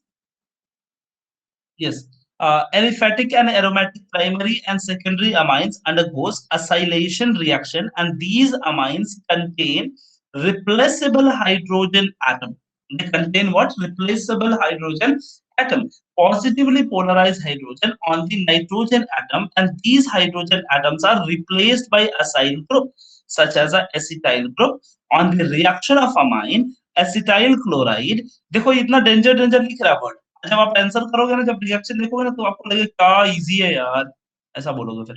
[SPEAKER 1] Yes. Aliphatic and aromatic primary and secondary amines undergoes acylation reaction, and these amines contain replaceable hydrogen atom. They contain what? Replaceable hydrogen atom. Positively polarized hydrogen on the nitrogen atom, and these hydrogen atoms are replaced by acyl group, such as a acetyl group. On the reaction of amine, acetyl chloride. देखो इतना danger danger लिख रहा है, जब आप answer करोगे ना, जब रिएक्शन देखोगे ना, तो आपको लगेगा क्या इजी है यार, ऐसा बोलोगे फिर।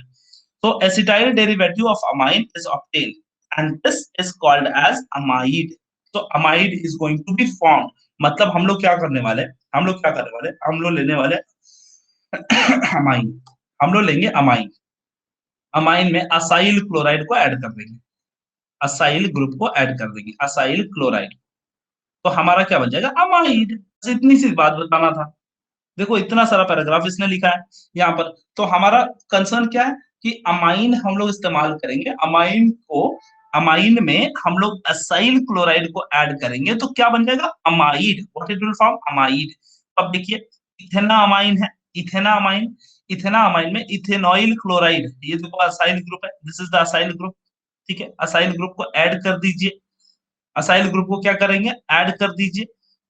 [SPEAKER 1] तो acetyl derivative of amine is obtained and this is called as amide. तो amide is going to be formed. मतलब हम लोग क्या करने वाले? हम लोग क्या करने वाले? हम लोग लेने वाले अमाइन। हम लोग लेंगे अमाइन। अमाइन में असाइल क्लोराइड को ऐड कर देंगे। असाइल ग्रुप को ऐड कर देंगे, असाइल क्लोराइड। तो हमारा क्या बन जाएगा? अमाइड। इतनी सी बात बताना था। देखो इतना सारा पैराग्राफ इसने लिखा है यहाँ पर। तो हमारा कंसर्न क्या है कि अमाइन हम लोग इस्तेमाल करेंगे, अमाइन को, अमाइन में हम लोग असाइल क्लोराइड को ऐड करेंगे तो क्या बन जाएगा? Amide. What it will form? Amide. अब देखिए, इथेना अमाइन है, इथेना अमाइन। इथेना अमाइन में इथेनॉइल क्लोराइड, ये देखो असाइल ग्रुप है, this is the acyl group. ठीक है, असाइल ग्रुप को ऐड कर दीजिए। असाइल ग्रुप को क्या करेंगे? ऐड कर दीजिए।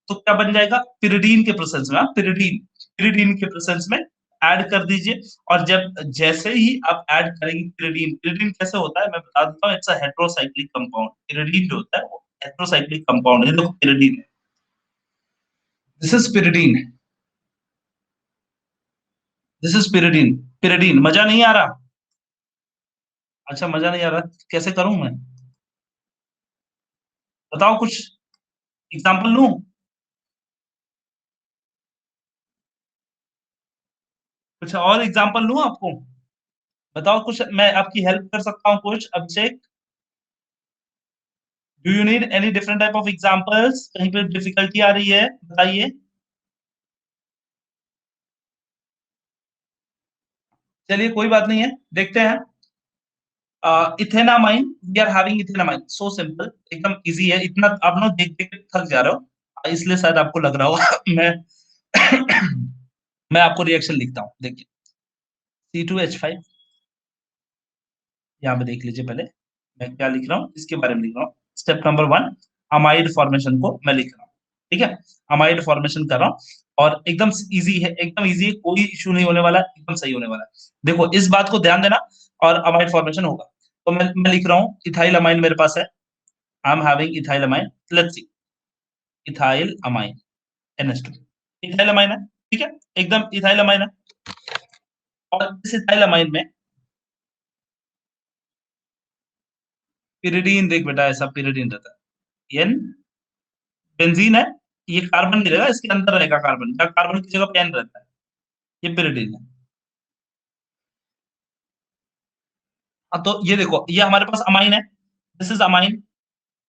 [SPEAKER 1] तो क्या बन जाएगा? पिरिडीन के प्रेजेंस में, पिरिडीन, पिरिडीन के प्रेजेंस में ऐड कर दीजिए। और जब जैसे ही आप ऐड करेंगे पिरिडीन, पिरिडीन कैसे होता है मैं बता देता हूँ, it's a heterocyclic compound. Pyridine जो होता है वो हेटेरोसाइक्लिक कंपाउंड है। देखो पिरिडीन है, this is pyridine, this is pyridine. Pyridine मजा नहीं आ रहा? अच्छा मजा नहीं आ रहा, कैसे करूं मैं? बताओ कुछ एग्जांपल लूं? कुछ और एग्जांपल लूं आपको? बताओ कुछ, मैं आपकी हेल्प कर सकता हूँ कुछ, Abhishek? Do you need any different type of examples? कहीं पे डिफिकल्टी आ रही है बताइए। चलिए कोई बात नहीं है, देखते हैं। Ethanamine, we are having ethanamine, so simple, एकदम इजी है। इतना आप लोग देख देख के थक जा रहे हो, इसलिए शायद आपको लग रहा होगा। मैं मैं आपको रिएक्शन लिखता हूँ, देखिए। C2H5, यहाँ पे देख लीजिए पहले मैं क्या लिख रहा हूँ, इसके बारे में लिख रहा हूँ। स्टेप नंबर 1, अमाइड फॉर्मेशन को मैं लिख रहा हूँ। ठीक है, अमाइड फॉर्मेशन कर रहा हूँ और एकदम इजी है, एकदम इजी है, कोई इशू नहीं होने वाला, एकदम सही होने वाला है। देखो इस बात को ध्यान देना, और अमाइड फॉर्मेशन होगा। तो मैं लिख रहा हूँ इथाइल अमाइन मेरे पास है। I am having ethyl amine, let's see, ethyl amine NH2, ethyl amine है। ठीक है, एकदम इथाइल अमाइन है। और इस इथाइल अमाइन में पिरिडीन देख बेटा, ऐसा पिरिडीन रहता है। एन बेंजीन है, ये कार्बन नहीं रहेगा, इसके अंदर रहेगा कार्बन, या कार्बन की जगह पे एन रहता है, ये पिरिडीन है। हाँ, तो ये देखो, ये हमारे पास अमाइन है, this is amine,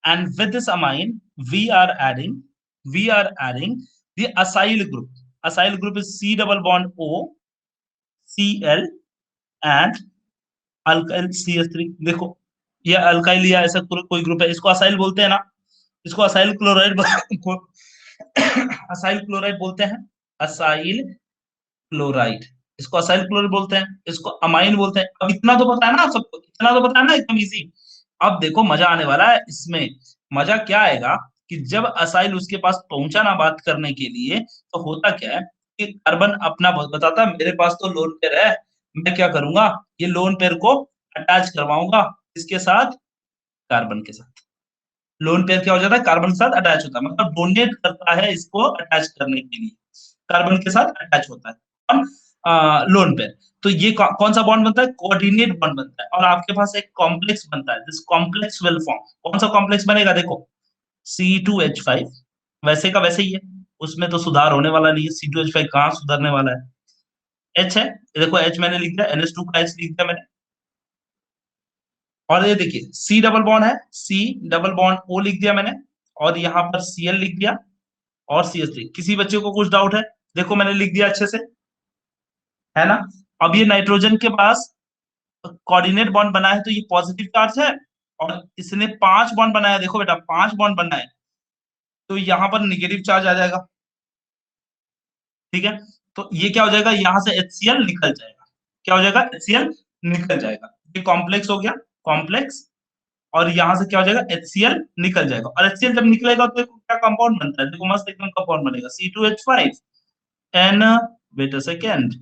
[SPEAKER 1] and with this amine we are adding we are adding the acyl group. Acyl group is c double bond o, c l, and alkyl c h three. देखो, ये alkyl या ऐसा कोई group है, इसको acyl बोलते हैं ना, इसको असाइल क्लोराइड असाइल क्लोराइड बोलते हैं, असाइल क्लोराइड, इसको असाइल क्लोराइड बोलते हैं, इसको अमाइन बोलते हैं। अब इतना तो पता है ना आप सबको, इतना तो पता है ना, एकदम इजी। अब देखो मजा आने वाला है इसमें। मजा क्या आएगा कि जब असाइल उसके पास पहुंचा ना बात करने के लिए, तो होता क्या है कि कार्बन अपना बताता है, मेरे पास तो लोन पेयर है, मैं क्या करूंगा, ये लोन पेयर को अटैच करवाऊंगा इसके साथ, कार्बन के साथ। लोन पेयर क्या हो जाता है, कार्बन के साथ अटैच होता है, मतलब डोनेट करता है इसको अटैच करने के लिए, कार्बन के साथ अटैच होता है लोन पेयर। तो ये कौन सा बॉन्ड बनता है, कोऑर्डिनेट बॉन्ड बनता है, और आपके पास एक कॉम्प्लेक्स बनता है, दिस कॉम्प्लेक्स विल फॉर्म। कौन सा कॉम्प्लेक्स बनेगा, देखो C2H5, वैसे का वैसे ही है, उसमें तो सुधार होने वाला नहीं है, C2H5 कहाँ सुधरने वाला है, H है, देखो H मैंने लिख दिया, NH2 का H लिख दिया मैंने। और ये देखिए C डबल बॉन्ड है, C डबल बॉन्ड O लिख दिया मैंने, और यहाँ पर Cl लिख दिया, और CH3। किसी बच्चे को कुछ डाउट है, देखो मैंने लिख दिया अच्छे से, है ना। अब ये नाइट्रोजन के पास कोऑर्डिनेट बॉन्ड बना है, तो ये पॉजिटिव चार्ज है, और इसने 5 बॉन्ड बनाया, देखो बेटा 5 बॉन्ड बना है, तो यहाँ पर निगेटिव चार्ज आ जाएगा, ठीक है। तो ये क्या हो जाएगा, यहाँ से HCl निकल जाएगा, क्या हो जाएगा, HCl निकल जाएगा, ये कॉम्प्लेक्स हो गया, कॉम्प्लेक्स। और यहाँ से क्या हो जाएगा, HCl निकल जाएगा, और HCl जब निकलेगा तो देखो क्या कंपाउंड बनता है, देखो मस्त एकदम कंपाउंड बनेगा, C2H5, N, wait a second,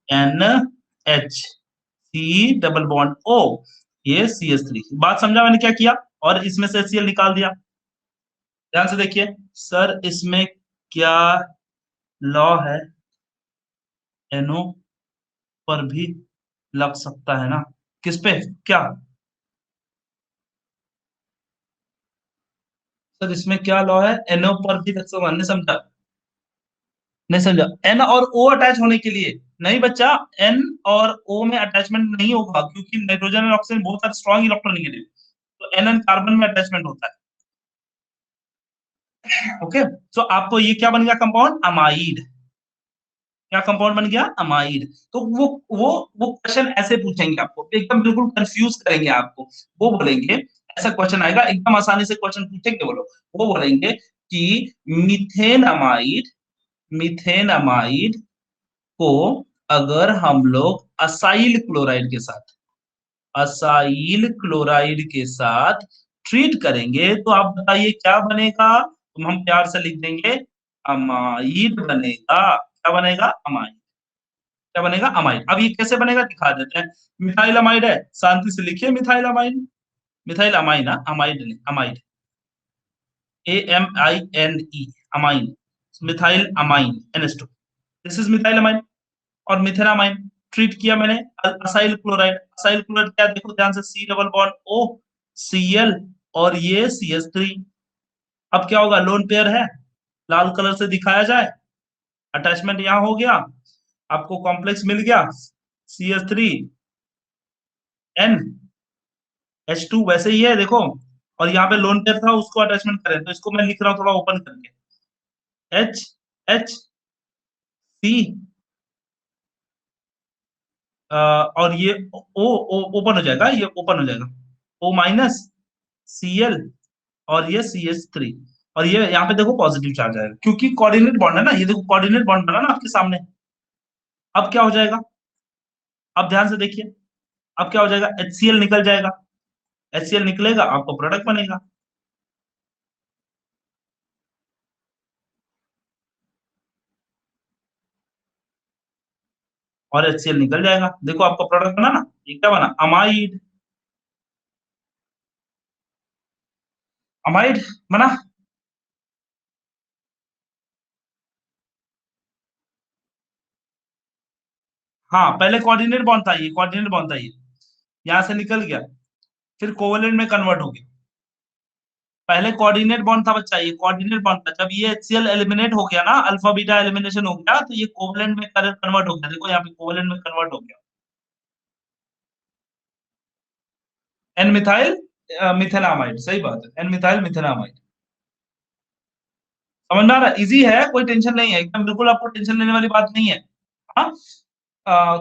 [SPEAKER 1] NH, c double bond O, ये CH3। बात समझा मैंने क्या किया, और इसमें से HCl निकाल दिया। ध्यान से देखिए सर, इसमें क्या लॉ है, NO पर भी लग सकता है ना, किस पे, क्या सर, इसमें क्या लॉ है, NO पर भी लग सकता है, नहीं समझा, नहीं समझा। N और O अटैच होने के लिए, नहीं बच्चा, N और O में अटैचमेंट नहीं होगा, क्योंकि नाइट्रोजन और ऑक्सीजन बहुत सारे स्ट्रॉन्ग इलेक्ट्रोनेगेटिव, तो N एन कार्बन में अटैचमेंट होता है। ओके, तो आपको ये क्या बन गया कंपाउंड, अमाइड। क्या कंपाउंड बन गया, अमाइड। तो वो क्वेश्चन ऐसे पूछेंगे आपको, एकदम बिल्कुल कंफ्यूज करेंगे आपको। वो बोलेंगे, ऐसा क्वेश्चन आएगा, एकदम आसानी से क्वेश्चन पूछेंगे वो लोग, वो बोलेंगे कि मीथेन अमाइड, मीथेन अमाइड को अगर हम लोग असाइल क्लोराइड के साथ, असाइल क्लोराइड के साथ ट्रीट करेंगे, तो आप बताइए क्या बनेगा, तो हम प्यार से लिख देंगे अमाइड बनेगा। क्या बनेगा, अमाइड। क्या बनेगा, अमाइड। अब ये कैसे बनेगा दिखा देते हैं। मिथाइल अमाइड है, शांति से लिखिए methyl amide, methyl amine, amide नहीं, amide, AMINE, amine, methyl amine, NH2, this is methyl amine. और मिथेनामाइन ट्रीट किया मैंने, असाइल क्लोराइड, असाइल क्लोराइड क्या, देखो ध्यान से, C double bond O, Cl, और ये CH3। अब क्या होगा, लोन पेयर है, लाल कलर से दिखाया जाए, अटैचमेंट यहां हो गया, आपको कॉम्प्लेक्स मिल गया, CH3N, H2 वैसे ही है देखो, और यहाँ पे लोन पेयर था, उसको अटैचमेंट करें, तो इसको मैं लिख रहा हूँ थोड़ा ओपन करके, HHC, और ये ओ ओपन हो जाएगा, ये ओपन हो जाएगा, O- Cl, और ये CH3, और ये यहाँ पे देखो पॉजिटिव चार्ज आएगा, क्योंकि कोऑर्डिनेट बॉन्ड है ना, ये देखो कोऑर्डिनेट बॉन्ड बना ना आपके सामने। अब क्या हो जाएगा, अब ध्यान से देखिए, अब क्या हो जाएगा, HCl निकल जाएगा, HCl निकलेगा, आपको प्रोडक्ट बनेगा, और HCl निकल जाएगा, देखो आपका प्रोडक्ट बना ना, ये क्या बना, अमाइड, अमाइड बना। हाँ, पहले कोऑर्डिनेट बॉन्ड था, ये कोऑर्डिनेट बॉन्ड था, ये यहाँ से निकल गया, फिर कोवेलेंट में कन्वर्ट हो गया। पहले कोऑर्डिनेट बॉन्ड था बच्चा, ये कोऑर्डिनेट बॉन्ड था। जब ये HCl एलिमिनेट हो गया ना, अल्फा बीटा एलिमिनेशन हो गया, तो ये कोवेलेंट में कन्वर्ट हो गया। देखो यहाँ पे कोवेलेंट में कन्वर्ट हो गया। एन मिथाइल मिथेनामाइड, सही बात है, एन मिथाइल मिथेनामाइड। समझ में आ रहा है? इजी है, कोई टेंशन नहीं है एकदम, बिल्कुल आपको टेंशन लेने वाली बात नहीं है। हाँ,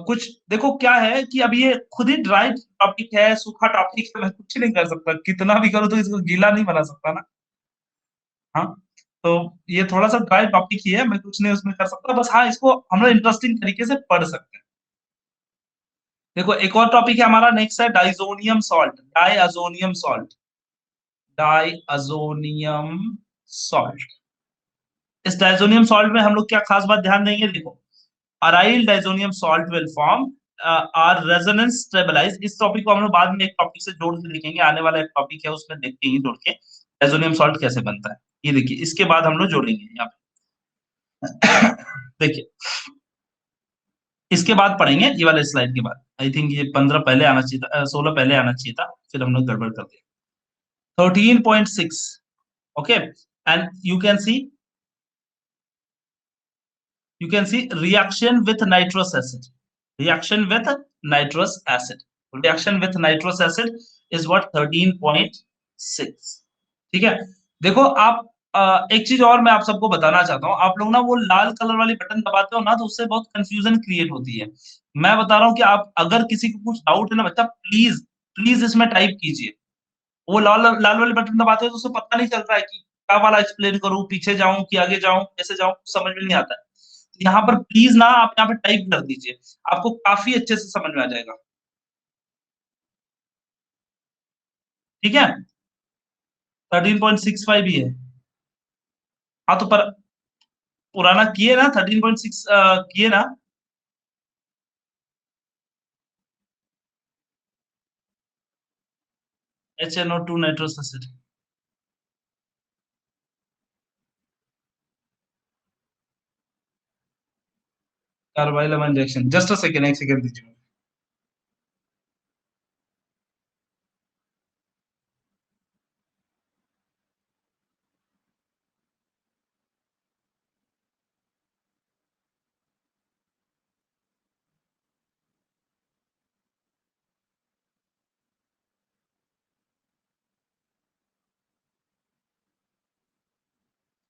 [SPEAKER 1] कुछ देखो क्या है कि अब ये खुद ही ड्राई टॉपिक है, सूखा टॉपिक है, मैं कुछ नहीं कर सकता, कितना भी करूँ तो इसको गीला नहीं बना सकता ना। हाँ, तो ये थोड़ा सा ड्राई टॉपिक ही है, मैं कुछ नहीं उसमें कर सकता, बस हाँ इसको हम लोग इंटरेस्टिंग तरीके से पढ़ सकते हैं। देखो एक और टॉपिक है हमारा, नेक्स्ट है diazonium salt, diazonium salt, diazonium salt. इस डाइजोनियम सॉल्ट में हम लोग क्या खास बात ध्यान देंगे, देखो aryl diazonium salt will form are resonance stabilize. इस टॉपिक को हम लोग बाद में एक टॉपिक से जोड़ के देखेंगे, आने वाला एक टॉपिक है उसमें देखते हैं जोड़ के डाइजोनियम सॉल्ट कैसे बनता है। ये देखिए इसके बाद हम लोग जोड़ेंगे यहाँ पे। देखिए इसके बाद पढ़ेंगे, ये वाले स्लाइड के बाद, आई थिंक ये 15 पहले आना चाहिए था, 16 पहले आना चाहिए था, फिर हम लोग गड़बड़ कर दिया। 13.6, okay, and you can see reaction with nitrous acid, reaction with nitrous acid, reaction with nitrous acid is what 13.6। ठीक है, देखो आप एक चीज और मैं आप सबको बताना चाहता हूँ, आप लोग ना वो लाल कलर वाली बटन दबाते हो ना, तो उससे बहुत कंफ्यूजन क्रिएट होती है। मैं बता रहा हूँ कि आप अगर किसी को कुछ डाउट है ना बच्चा, प्लीज प्लीज इसमें टाइप कीजिए। वो लाल लाल वाले बटन दबाते हो तो उसे पता नहीं चलता है कि क्या वाला एक्सप्लेन करूँ, पीछे जाऊं कि आगे जाऊं, कैसे जाऊं, समझ में नहीं आता है। तो यहाँ पर प्लीज ना आप यहाँ पे टाइप कर दीजिए, आपको काफी अच्छे से समझ में आ जाएगा। ठीक है, 13.65 ही है। हाँ तो पर पुराना किए ना, 13.6 किए ना। HNO2 nitrous acid, carbylamine reaction, just a second, एक सेकेंड दीजिए।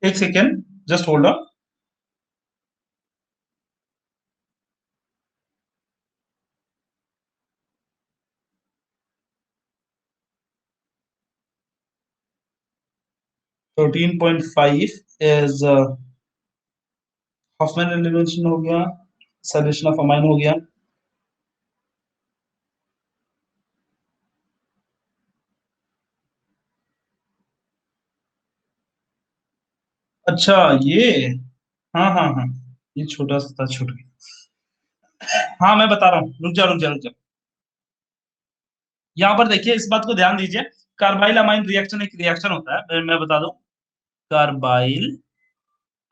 [SPEAKER 1] एक second, just hold on. 13.5 is Hofmann elimination हो गया, सॉल्यूशन ऑफ अमाइन हो गया। अच्छा ये, हाँ हाँ हाँ, ये छोटा सा था, छूट गया। हाँ मैं बता रहा हूँ, रुक जा रुक जा रुक जा। यहाँ पर देखिए इस बात को ध्यान दीजिए, कार्बाइल अमाइन रिएक्शन एक रिएक्शन होता है, मैं बता दूं, carbyl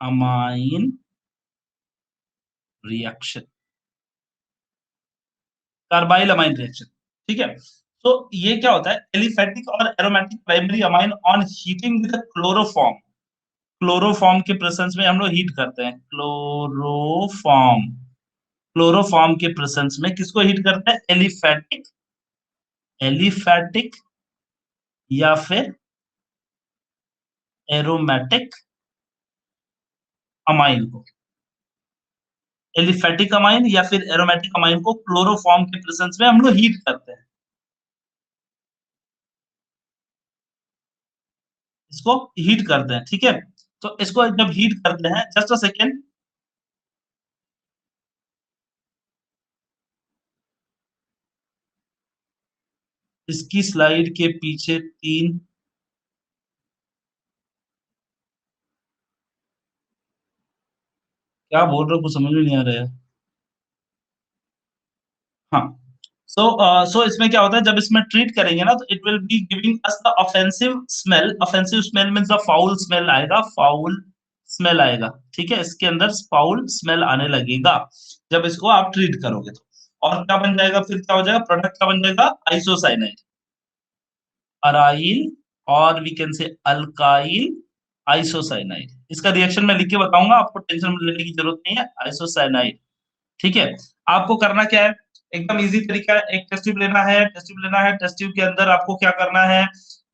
[SPEAKER 1] amine reaction, carbyl amine reaction. ठीक है, तो ये क्या होता है, एलिफेटिक और aromatic primary amine on heating with chloroform, chloroform के प्रेजेंस में हम लोग हीट करते हैं, क्लोरोफॉर्म, क्लोरोफॉर्म के प्रेजेंस में किसको हीट करते हैं, एलिफेटिक, एलिफेटिक या फिर एरोमेटिक अमाइन को, एलिफेटिक अमाइन या फिर एरोमेटिक अमाइन को क्लोरोफॉर्म के प्रेजेंस में हम लोग हीट करते हैं, इसको हीट करते हैं। ठीक है, तो इसको जब हीट करते हैं, जस्ट अ सेकेंड, इसकी स्लाइड के पीछे तीन, क्या बोल रहे हो कुछ समझ में नहीं आ रहा है। हाँ, सो इसमें क्या होता है, जब इसमें ट्रीट करेंगे ना, तो it will be giving us the offensive smell, offensive smell means the foul smell आएगा, फाउल स्मेल आएगा। ठीक है, इसके अंदर फाउल स्मेल आने लगेगा जब इसको आप ट्रीट करोगे तो। और क्या बन जाएगा, फिर क्या हो जाएगा, प्रोडक्ट क्या बन जाएगा, आइसोसाइनाइड। अराइल और we can say alkyl isocyanide. इसका रिएक्शन मैं लिख के बताऊंगा, आपको टेंशन लेने की जरूरत नहीं है। आइसोसाइनाइड, ठीक है। आपको करना क्या है, एकदम इजी तरीका है। एक टेस्ट ट्यूब लेना है, टेस्ट ट्यूब लेना है, टेस्ट ट्यूब के अंदर आपको क्या करना है,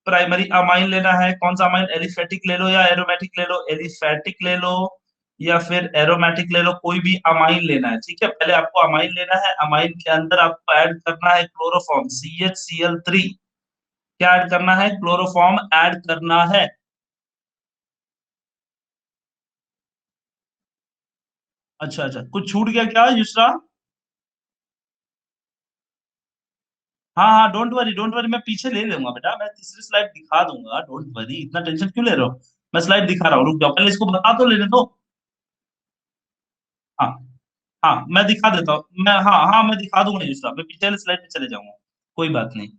[SPEAKER 1] प्राइमरी अमाइन लेना है। कौन सा अमाइन, एलिफेटिक ले लो या एरोमेटिक ले लो, एलिफेटिक ले लो या फिर एरोमेटिक ले लो, कोई भी अमाइन लेना है, ठीक है। पहले आपको अमाइन लेना है, अमाइन के अंदर आपको ऐड करना है क्लोरोफॉर्म CHCl3। क्या ऐड करना है, क्लोरोफॉर्म ऐड करना है। अच्छा अच्छा, कुछ छूट गया क्या युसरा? हाँ हाँ, डोंट वरी, मैं पीछे ले लूंगा बेटा, मैं तीसरी स्लाइड दिखा दूंगा, डोंट वरी, इतना टेंशन क्यों ले रहे हो। मैं स्लाइड दिखा रहा हूँ, रुक जाओ, पहले इसको बता तो लेने दो। हाँ हाँ, मैं दिखा देता हूँ, मैं हाँ हाँ मैं दिखा दूंगा युसरा, मैं पीछे वाली स्लाइड पे चले जाऊंगा, कोई बात नहीं।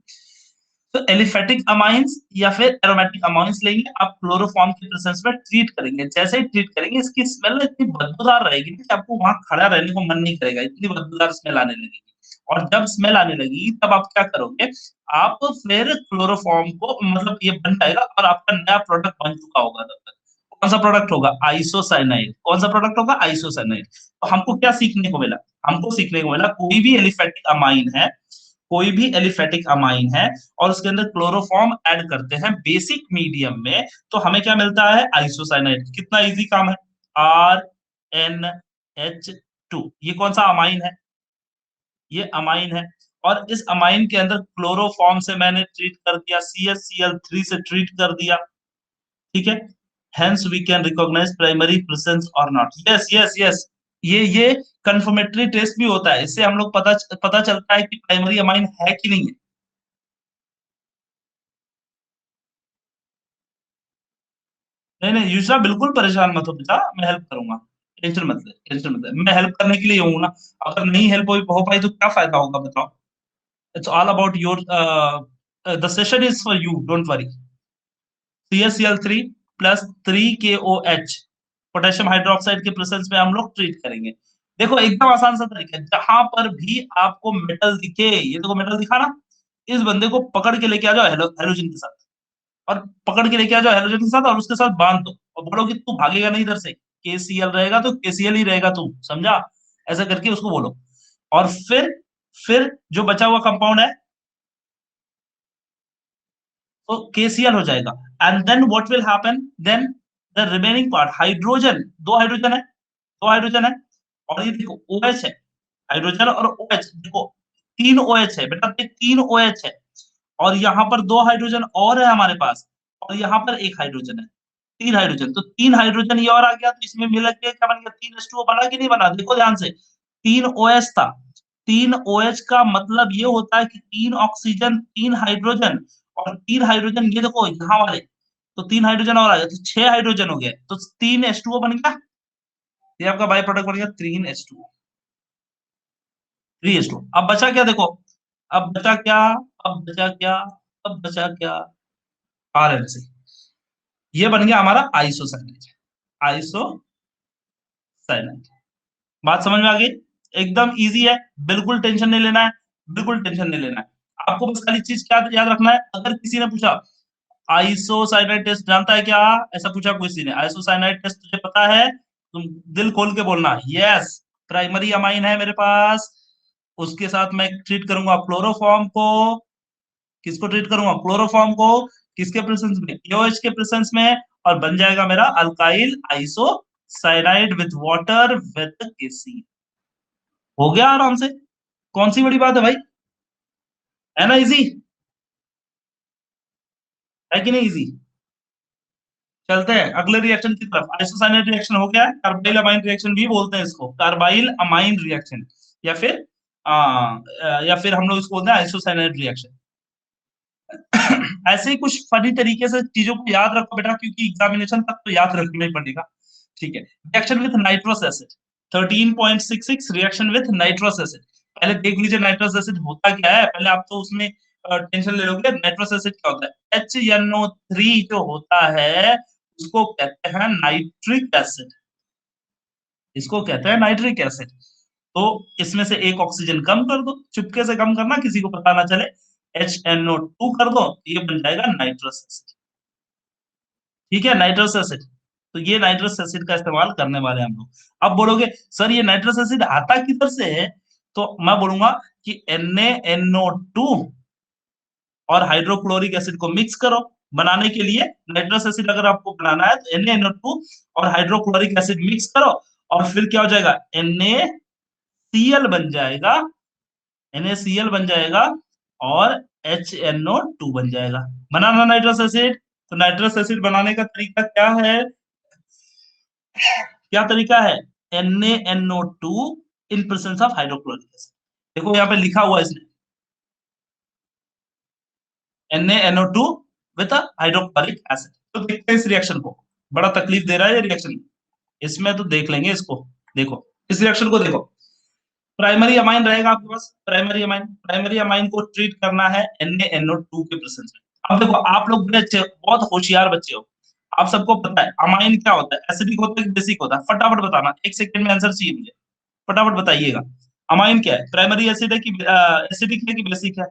[SPEAKER 1] तो एलिफेटिक अमाइंस या फिर एरोमेटिक अमाइंस लेंगे, आप क्लोरोफॉर्म के प्रेजेंस में ट्रीट करेंगे। जैसे ही ट्रीट करेंगे, इसकी स्मेल इतनी बदबूदार रहेगी ना कि आपको वहां खड़ा रहने को मन नहीं करेगा, इतनी बदबूदार स्मेल आने लगेगी। और जब स्मेल आने लगी तब आप क्या करोगे, आप फिर क्लोरोफॉर्म को, मतलब ये बन जाएगा और आपका नया प्रोडक्ट बन चुका होगा तब तक। कौन सा प्रोडक्ट होगा, आइसोसाइनाइड। कौन सा प्रोडक्ट होगा, आइसोसाइनाइड। तो हमको क्या सीखने को मिला, हमको सीखने को मिला कोई भी एलिफेटिक अमाइन है, कोई भी एलिफेटिक अमाइन है और उसके अंदर क्लोरोफॉर्म ऐड करते हैं बेसिक मीडियम में, तो हमें क्या मिलता है, आइसोसाइनाइड। कितना इजी काम है, RNH2, ये कौन सा अमाइन है, ये अमाइन है। और इस अमाइन के अंदर क्लोरोफॉर्म से मैंने ट्रीट कर दिया, CHCl3 से ट्रीट कर दिया, ठीक है। Hence we can recognise primary presence और नॉट। यस यस यस, ये कंफर्मेटरी टेस्ट भी होता है, इससे हम लोग पता पता चलता है कि प्राइमरी अमाइन है कि नहीं है। नहीं नहीं यूसरा, बिल्कुल परेशान मत हो बेटा, मैं हेल्प करूंगा। टेंशन मत ले, टेंशन मत ले, मैं हेल्प करने के लिए हूं ना। अगर नहीं हेल्प हो पाई तो क्या फायदा होगा बताओ। It's all about your, the session is for you, don't worry. CaCl3 plus 3KOH, potassium hydroxide के प्रेजेंस में हम लोग ट्रीट करेंगे। देखो एकदम आसान सा तरीका है, जहां पर भी आपको मेटल दिखे, ये देखो मेटल दिखा ना, इस बंदे को पकड़ के लेके आ जाओ हेलोजन के साथ, और पकड़ के लेके आ जाओ हेलोजन के साथ और उसके साथ बांध दो और बोलो कि तू भागेगा नहीं इधर से, KCl रहेगा तो KCl ही रहेगा तू, समझा। ऐसा करके उसको बोलो। और फिर जो बचा हुआ कंपाउंड है तो KCl हो जाएगा। And then what will happen, then the remaining part, hydrogen, दो हाइड्रोजन है, दो हाइड्रोजन है। और ये देखो OH है, हाइड्रोजन और OH, देखो तीन OH है बेटा, तीन OH है। और यहाँ पर दो हाइड्रोजन और है हमारे पास, और यहाँ पर एक हाइड्रोजन है, तीन हाइड्रोजन। तो तीन हाइड्रोजन ये और आ गया, तो इसमें मिला के क्या बन गया, 3H2O बना कि नहीं बना, देखो ध्यान से। तीन OH था, तीन OH का मतलब ये होता है कि तीन ऑक्सीजन, तीन हाइड्रोजन, और तीन हाइड्रोजन ये देखो यहाँ वाले, तो तीन हाइड्रोजन और आ गया, तो छह हाइड्रोजन हो गए, तो तीन H2O बन गया। ये आपका बाई प्रोडक्ट बन गया, तीन H2O, 3H2। अब बचा क्या देखो, अब बचा क्या, अब बचा क्या, अब बचा क्या, RNC। ये बन गया हमारा आइसोसाइनेज, आइसोसाइनेज। बात समझ में आ गई, एकदम इजी है, बिल्कुल टेंशन नहीं लेना है, बिल्कुल टेंशन नहीं लेना है। आपको बस खाली चीज क्या याद रखना है, अगर किसी ने पूछा आइसोसाइनाइड टेस्ट जानता है क्या, ऐसा पूछा किसी ने, आइसोसाइनाइड टेस्ट तुझे पता है, तुम दिल खोल के बोलना यस। प्राइमरी अमाइन है मेरे पास, उसके साथ मैं ट्रीट करूंगा क्लोरोफॉर्म को। किसको ट्रीट करूंगा, क्लोरोफॉर्म को। किसके प्रेजेंस में, KOH के प्रेजेंस में। और बन जाएगा मेरा alkyl isocyanide with water with KC। हो गया आराम से, कौन सी बड़ी बात है भाई, है ना इजी, है कि नहीं इजी। चलते हैं अगले रिएक्शन की तरफ। आइसोसाइनाइड रिएक्शन हो गया, कार्बाइल अमाइन रिएक्शन भी बोलते हैं इसको, कार्बाइल अमाइन रिएक्शन, या फिर या फिर हम लोग इसको बोलते हैं आइसोसाइनाइड रिएक्शन। ऐसे ही कुछ फनी तरीके से चीजों को याद रखो बेटा, क्योंकि एग्जामिनेशन तक तो याद रखना ही पड़ेगा, ठीक है। Reaction with nitrous acid, 13.66 reaction with nitrous acid. पहले देख लीजिए नाइट्रस एसिड होता क्या है, पहले आप तो उसमें टेंशन ले लोगे। नाइट्रस एसिड क्या होता है, HNO3 जो होता है उसको कहते हैं नाइट्रिक एसिड, इसको कहते हैं नाइट्रिक एसिड। तो इसमें से एक ऑक्सीजन कम कर दो, चुपके से कम करना, किसी को पता ना चले। HNO2 कर दो, ये बन जाएगा नाइट्रस एसिड। ठीक है, नाइट्रस एसिड। तो ये नाइट्रस एसिड का इस्तेमाल करने वाले हैं हम लोग। अब बोलोगे सर ये नाइट्रस एसिड आता किधर से है, तो मैं बोलूंगा कि NaNO2 और हाइड्रोक्लोरिक एसिड को मिक्स करो बनाने के लिए। नाइट्रस एसिड अगर आपको बनाना है तो NaNO2 और हाइड्रोक्लोरिक एसिड मिक्स करो, और फिर क्या हो जाएगा, NaCl बन जाएगा, NaCl बन जाएगा, और HNO2 बन जाएगा। बनाना नाइट्रस एसिड। तो नाइट्रस एसिड बनाने का तरीका क्या है, क्या तरीका है, NaNO2 in presence of hydrochloric acid. देखो यहाँ पे लिखा हुआ है इसने, NaNO2 विद हाइड्रोक्लोरिक एसिड। तो देखते हैं इस रिएक्शन को, बड़ा तकलीफ दे रहा है ये रिएक्शन, इसमें तो देख लेंगे इसको। देखो इस रिएक्शन को देखो, प्राइमरी अमाइन रहेगा आपके पास, प्राइमरी अमाइन, प्राइमरी अमाइन को ट्रीट करना है NaNO2 के प्रेजेंस में। अब देखो आप लोग बड़े अच्छे, बहुत होशियार बच्चे हो, आप सबको पता है अमाइन क्या होता है, एसिडिक होता है कि बेसिक होता है, फटाफट बताना, 1 सेकंड में आंसर चाहिए मुझे, फटाफट बताइएगा। अमाइन क्या है, प्राइमरी एसिड है कि एसिडिक है कि बेसिक है?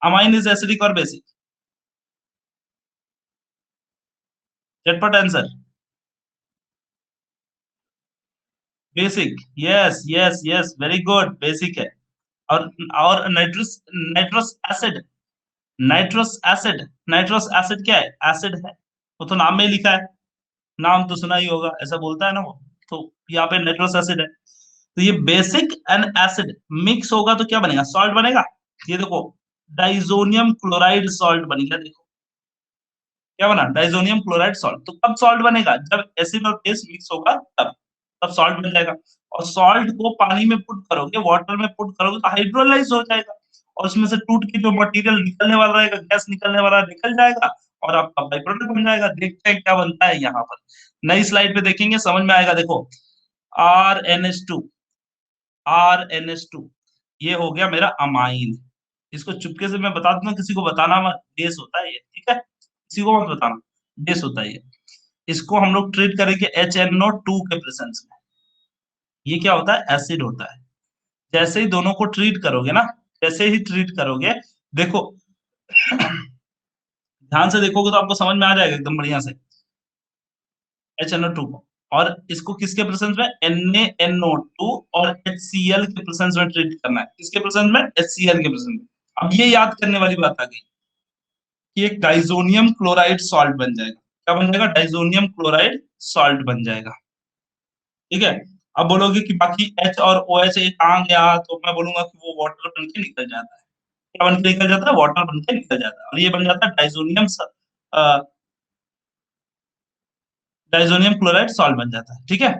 [SPEAKER 1] अमाइन इज एसिडिक और बेसिक? झटपट answer. Basic, yes yes yes, very good, basic है। और nitrous, nitrous acid, nitrous acid, nitrous acid क्या है, एसिड है, वो तो नाम में ही लिखा है, नाम तो सुना ही होगा, ऐसा बोलता है ना वो। तो यहाँ पे नाइट्रस एसिड है, तो ये बेसिक एंड एसिड मिक्स होगा तो क्या बनेगा, सॉल्ट बनेगा। ये देखो डाइजोनियम क्लोराइड सॉल्ट बन गया, देखो क्या बना, डाइजोनियम क्लोराइड सॉल्ट। तो कब सॉल्ट बनेगा, जब एसिड और बेस मिक्स होगा तब, तब सॉल्ट बन जाएगा। और सॉल्ट को पानी में पुट करोगे, वाटर में पुट करोगे तो हाइड्रोलाइज हो जाएगा, और उसमें से टूट के जो मटेरियल निकलने वाला रहेगा, गैस निकलने वाला निकल जाएगा, और आपका बाई प्रोडक्ट बन जाएगा। देखते हैं क्या बनता है यहाँ पर, नई स्लाइड पे देखेंगे, समझ में आएगा। देखो RNH2, RNH2, ये हो गया मेरा अमाइन। इसको चुपके से मैं बता दूं, किसी को बताना मत, बेस होता है ये, ठीक है, किसी को मत बताना, बेस होता है ये। इसको हम लोग ट्रीट करेंगे HNO2 के प्रेजेंस में। ये क्या होता है, एसिड होता है। जैसे ही दोनों को ट्रीट करोगे ना, जैसे ही ट्रीट करोगे, देखो ध्यान से देखोगे तो आपको समझ में आ जाएगा एकदम बढ़िया से, HNO2 को। और इसको किसके प्रेजेंस में, NaNO2 और HCl के प्रेजेंस में ट्रीट करना है। किसके प्रेजेंस में, HCl के प्रेजेंस में। अब ये याद करने वाली बात आ गई कि एक डाइजोनियम क्लोराइड सॉल्ट बन जाएगा। क्या बन जाएगा, डाइजोनियम क्लोराइड सॉल्ट बन जाएगा। ठीक है, अब बोलोगे कि बाकी H और OH ये कहाँ गया, तो मैं बोलूंगा कि वो वाटर बन के निकल जाता है। क्या बन के निकल जाता है, वाटर बन के निकल जाता है, और ये बन जाता है डाइजोनियम, डाइजोनियम क्लोराइड सॉल्ट बन जाता है। ठीक है,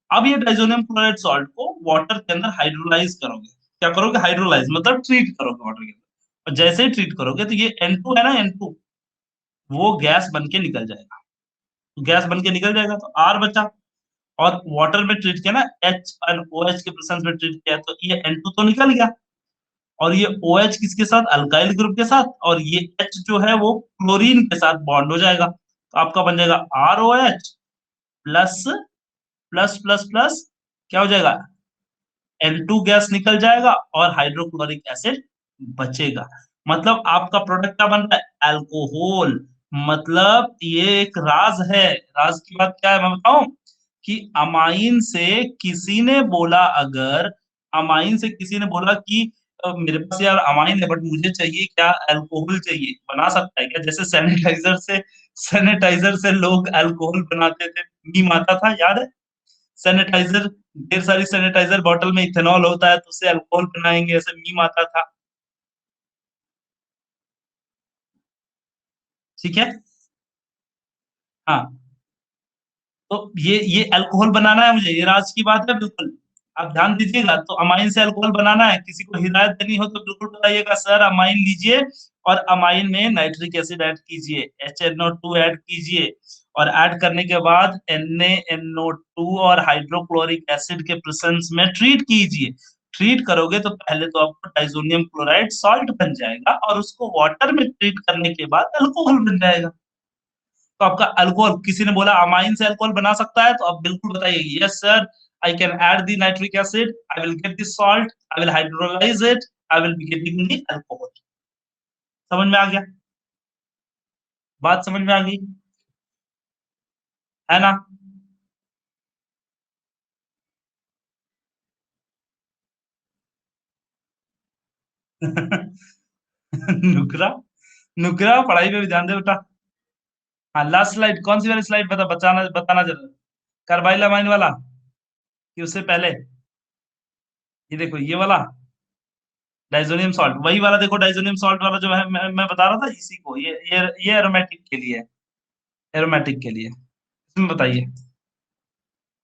[SPEAKER 1] अब ये डाइजोनियम क्लोराइड सॉल्ट को वाटर के अंदर हाइड्रोलाइज करोगे। क्या करोगे, हाइड्रोलाइज मतलब ट्रीट करोगे वाटर के अंदर, और जैसे ही ट्रीट करोगे तो ये N2 है ना, N2 वो गैस बन के निकल जाएगा। तो गैस बन के निकल जाएगा तो R बचा, और वाटर में ट्रीट किया ना, H और OH के प्रेजेंस में ट्रीट किया, तो ये N2 तो निकल गया, और ये OH किसके साथ, अल्काइल ग्रुप के साथ, और ये H जो है वो क्लोरीन के साथ बॉन्ड हो जाएगा, तो आपका बन जाएगा ROH plus plus plus plus, क्या हो जाएगा, N2 गैस निकल जाएगा, और हाइड्रोक्लोरिक एसिड बचेगा। मतलब आपका प्रोडक्ट क्या बन रहा है, अल्कोहल। मतलब ये एक राज है। राज की बात क्या है मैं बताऊं, कि अमाइन से किसी ने बोला, अगर अमाइन से किसी ने बोला कि मेरे पास यार अमाइन है बट मुझे चाहिए क्या, अल्कोहल चाहिए, बना सकता है क्या? जैसे सैनिटाइजर से, सैनिटाइजर से लोग अल्कोहल बनाते थे, मीम आता था, याद है? सैनिटाइजर, ढेर सारी सैनिटाइजर बॉटल में इथेनॉल होता है तो उससे अल्कोहल बनाएंगे, ऐसे मीम आता था। ठीक है, हाँ, तो ये अल्कोहल बनाना है मुझे, ये राज की बात है बिल्कुल। आप ध्यान दीजिएगा, तो अमाइन से अल्कोहल बनाना है, किसी को हिदायत देनी हो तो बिल्कुल बताइएगा, सर अमाइन लीजिए और अमाइन में नाइट्रिक एसिड ऐड कीजिए, HNO2 ऐड कीजिए, और ऐड करने के बाद NaNO2 और हाइड्रोक्लोरिक एसिड के प्रेजेंस में ट्रीट कीजिए। ट्रीट करोगे तो पहले तो आपको डाइजोनियम क्लोराइड सॉल्ट बन जाएगा, और उसको वाटर में ट्रीट करने के बाद अल्कोहल बन जाएगा। तो आपका अल्कोहल, किसी ने बोला अमाइन से अल्कोहल बना सकता है, तो आप बिल्कुल बताइए, yes sir, I can add the nitric acid, I will get the salt, I will hydrolyse it, I will be getting the alcohol. समझ में आ गया? बात समझ में आ गई है ना? नुकरा, नुकरा पढ़ाई पे भी ध्यान दे बेटा। हाँ, लास्ट स्लाइड कौन सी वाली स्लाइड बताना बताना जरा। कार्बाइलामाइन वाला कि उससे पहले? ये देखो ये वाला डाइजोनियम सॉल्ट, वही वाला देखो, डाइजोनियम सॉल्ट वाला जो है, मैं बता रहा था इसी को, ये एरोमेटिक के लिए, एरोमेटिक के लिए। इसमें बताइए,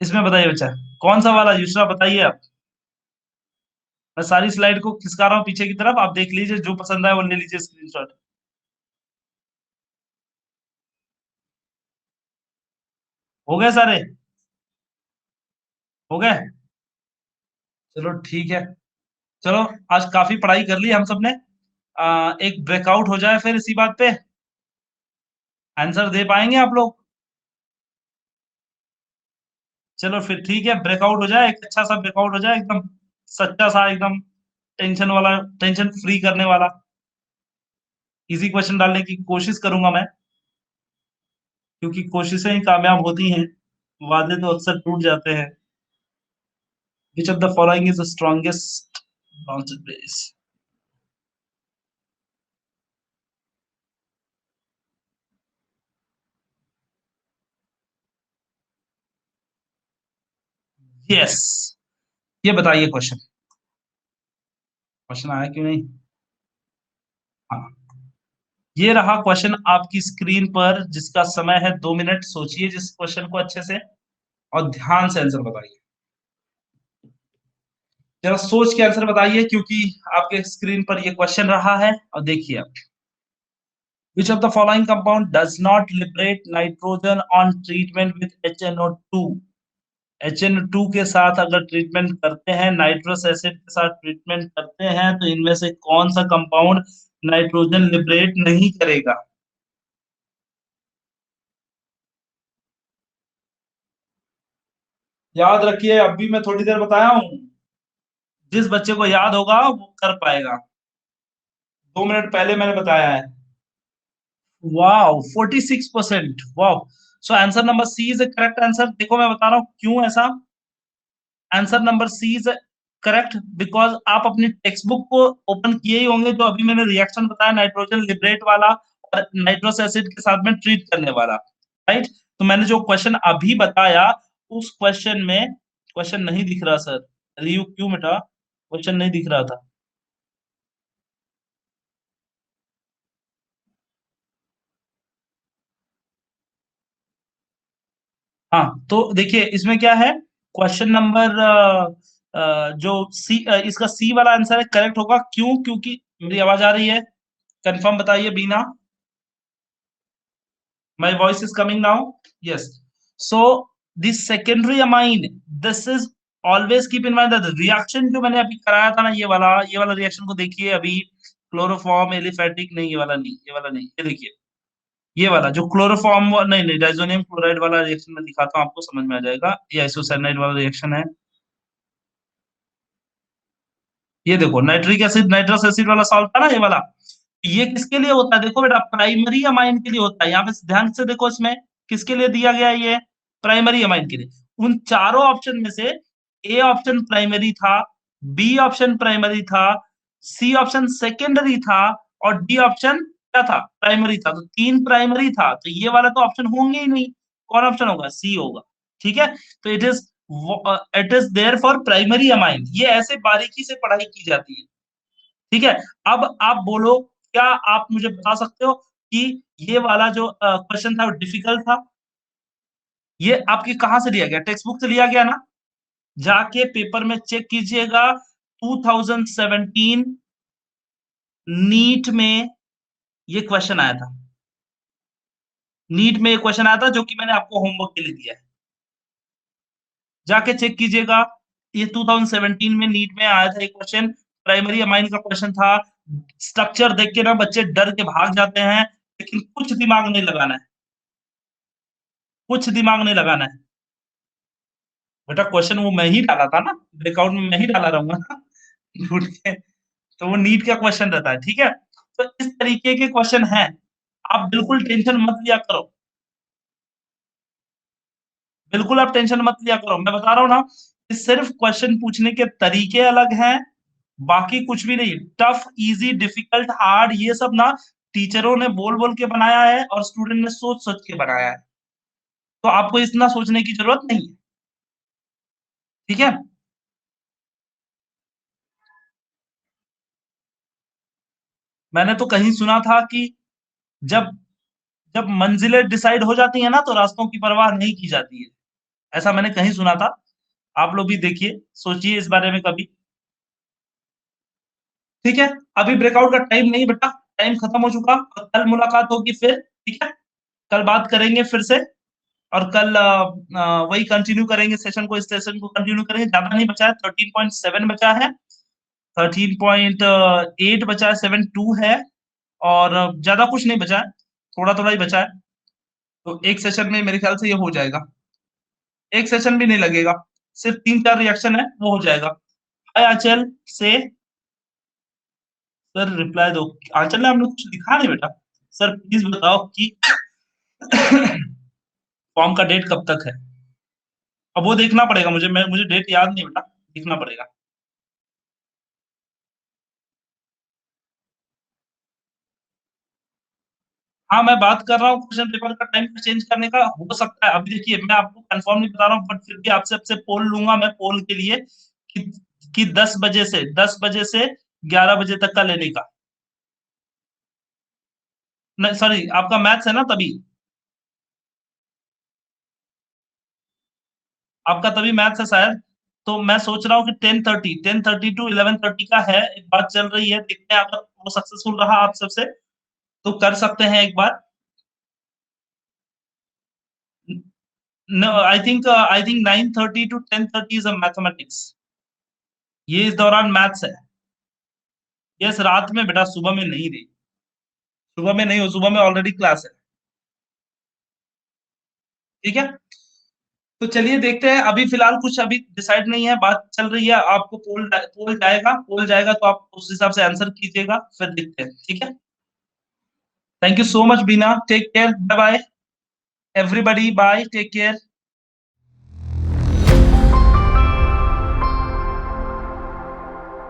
[SPEAKER 1] इसमें बताइए बच्चा, कौन सा वाला दूसरा बताइए आप। मैं सारी स्लाइड को खिसका रहा हूँ पीछे की तरफ, आप देख लीजिए, जो पसंद आए वो ले लीजिए स्क्रीनशॉट। हो गए सारे? हो गए? चलो ठीक है। चलो, आज काफी पढ़ाई कर ली हम सबने। एक ब्रेकआउट हो जाए फिर इसी बात पे। आंसर दे पाएंगे आप लोग? चलो फिर ठीक है, ब्रेकआउट हो जाए, एक अच्छा सा ब्रेकआउट हो जाए, एकदम सच्चा सा, एकदम टेंशन वाला, टेंशन फ्री करने वाला। इजी क्वेश्चन डालने की कोशिश करूंगा मैं, क्योंकि कोशिशें ही कामयाब होती हैं, वादे तो अक्सर टूट जाते हैं। Which of the following is the strongest bouncer base? Yes, ये बताइए क्वेश्चन। क्वेश्चन आया क्यों नहीं? हाँ, ये रहा क्वेश्चन आपकी स्क्रीन पर, जिसका समय है 2 मिनट। सोचिए जिस क्वेश्चन को अच्छे से, और ध्यान से आंसर बताइए। जरा सोच के आंसर बताइए, क्योंकि आपके स्क्रीन पर ये क्वेश्चन रहा है, और देखिए आप। Which of the following compound does not liberate nitrogen on treatment with HNO2? HNO2 के साथ अगर ट्रीटमेंट करते हैं, नाइट्रस एसिड के साथ ट्रीटमेंट करते हैं, तो इनमें से कौन सा कंपाउंड नाइट्रोजन लिबरेट नहीं करेगा? याद रखिए, अभी मैं थोड़ी देर बताया हूं, जिस बच्चे को याद होगा वो कर पाएगा। 2 मिनट पहले मैंने बताया है। Wow, 46%! Wow! So answer number c is the correct answer. देखो मैं बता रहा हूं क्यों ऐसा। Answer number c is correct because आप अपनी टेक्स्ट बुक को ओपन किए ही होंगे, जो अभी मैंने रिएक्शन बताया, नाइट्रोजन लिबरेट वाला और नाइट्रोस एसिड के साथ में ट्रीट करने वाला। राइट? तो मैंने जो क्वेश्चन अभी बताया, उस क्वेश्चन में, क्वेश्चन नहीं दिख रहा सर, रिव्यू क्यों मिटा? क्वेश्चन नहीं दिख रहा था। हाँ, तो देखिए इसमें क्या है, क्वेश्चन नंबर जो सी, इसका सी वाला आंसर है, करेक्ट होगा। क्यों? क्योंकि मेरी आवाज आ रही है? कंफर्म बताइए बीना। My voice is coming now? Yes. So the secondary amine, this is always keep in mind that the reaction जो मैंने अभी कराया था ना, ये वाला रिएक्शन को देखिए अभी। क्लोरोफॉर्म एलिफेटिक नहीं, ये वाला नहीं, ये वाला नहीं, ये देखिए, ये वाला जो क्लोरोफॉर्म, नहीं नहीं, डाइजोनियम क्लोराइड वाला रिएक्शन मैं दिखाता हूँ आपको, समझ में आ जाएगा। ये आइसोसाइनाइड वाला रिएक्शन है। ये देखो, नाइट्रिक एसिड नाइट्रस एसिड वाला सॉल्ट था ना, ये वाला। ये किसके लिए होता है? देखो बेटा, प्राइमरी अमाइन के लिए होता है। यहाँ पे ध्यान से देखो, इसमें किसके लिए दिया गया है ये? प्राइमरी अमाइन के लिए। उन चारों ऑप्शन में से ए ऑप्शन प्राइमरी था, बी ऑप्शन प्राइमरी था, सी ऑप्शन सेकेंडरी था, और डी ऑप्शन क्या था? प्राइमरी था। तो 3 प्राइमरी था, तो ये वाला तो ऑप्शन होंगे ही नहीं। कौन ऑप्शन होगा? सी होगा। ठीक है, तो it is there for primary amine. ये ऐसे बारीकी से पढ़ाई की जाती है। ठीक है, अब आप बोलो, क्या आप मुझे बता सकते हो कि ये वाला जो क्वेश्चन था वो डिफिकल्ट था? ये आपके कहां से लिया गया? टेक्स्ट बुक से लिया गया ना? जाके पेपर में चेक कीजिएगा। 2017 नीट में ये क्वेश्चन आया था। नीट में ये क्वेश्चन आया था, जो कि मैंने आपको होमवर्क के लिए दिया है। जाके चेक कीजिएगा। ये 2017 में नीट में आया था एक क्वेश्चन, प्राइमरी अमाइन का क्वेश्चन था। स्ट्रक्चर देख के ना बच्चे डर के भाग जाते हैं, लेकिन कुछ दिमाग नहीं लगाना है, कुछ दिमाग नहीं लगाना है। बेटा क्वेश्चन वो मैं ही डाला था ना, ब्रेकआउट में मैं ही डाला रहूंगा ना, झूठ के। तो वो नीट का क्वेश्चन रहता है। ठीक है, तो इस तरीके के क्वेश्चन हैं, आप बिल्कुल टेंशन मत लिया करो। बिल्कुल आप टेंशन मत लिया करो, मैं बता रहा हूँ ना कि सिर्फ क्वेश्चन पूछने के तरीके अलग हैं, बाकी कुछ भी नहीं। टफ, इजी, डिफिकल्ट, हार्ड, ये सब ना टीचरों ने बोल-बोल के बनाया है और स्टूडेंट ने सोच-सोच के बनाया है। तो आपको इतना सोचने की ज़रूरत नहीं है, ठीक है? मैंने तो कहीं सुना था कि जब जब मंजिलें डिसाइड हो जाती हैं ना, तो रास्तों की परवाह नहीं की जाती है। ऐसा मैंने कहीं सुना था। आप लोग भी देखिए, सोचिए इस बारे में कभी, ठीक है? अभी ब्रेकआउट का टाइम नहीं बेटा, टाइम खत्म हो चुका और कल मुलाकात होगी फिर, ठीक है? कल बात करेंगे फिर से और कल वही कंटिन्यू करेंगे सेशन को, इस सेशन को कंटिन्यू करेंगे। ज़्यादा नहीं बचा है, 13.7 बचा है, 13.8 बचा है, 7.2 है और ज़्यादा कुछ नहीं बचा है, थोड़ा-थोड़ा ही बचा है। तो एक सेशन में मेरे ख्याल से ये हो जाएगा। एक सेशन भी नहीं लगेगा, सिर्फ 3-4 रिएक्शन है, वो हो जाएगा। हाय आंचल से सर रिप्लाई दो। आंचल ने हमने कुछ लिखा नहीं बेटा। सर प्लीज़ बताओ कि फॉर्म का डेट कब तक है? अब वो देखना पड़ेगा मुझे डेट याद नहीं बेटा, देखना पड़ेगा। हाँ, मैं बात कर रहा हूँ क्वेश्चन पेपर का टाइम चेंज करने का, हो सकता है। अभी देखिए मैं आपको कंफर्म नहीं बता रहा हूँ, बट फिर भी आपसे पोल लूँगा मैं, पोल के लिए कि 10 बजे से 11 बजे तक का लेने का। नहीं सॉरी, आपका मैथ्स है ना तभी? आपका तभी मैथ्स है शायद। तो मैं सोच रहा हूँ कि 10:30 टू 11:30 का है, एक बात चल रही है, देखते हैं अगर वो सक्सेसफुल रहा आप सबसे, तो कर सकते हैं एक बार। No, I think 9:30 to 10:30 is a mathematics. ये इस दौरान मैथ्स है। यस, रात में बेटा, सुबह में नहीं रे। सुबह में नहीं हो, सुबह में ऑलरेडी क्लास है। ठीक है? तो चलिए देखते हैं, अभी फिलहाल कुछ अभी डिसाइड नहीं है, बात चल रही है। आपको पोल जाएगा तो आप उस हिसाब से आंसर कीजिएगा, फिर देखते हैं, ठीक है? Thank you so much Bina, take care, bye bye. Everybody bye, take care.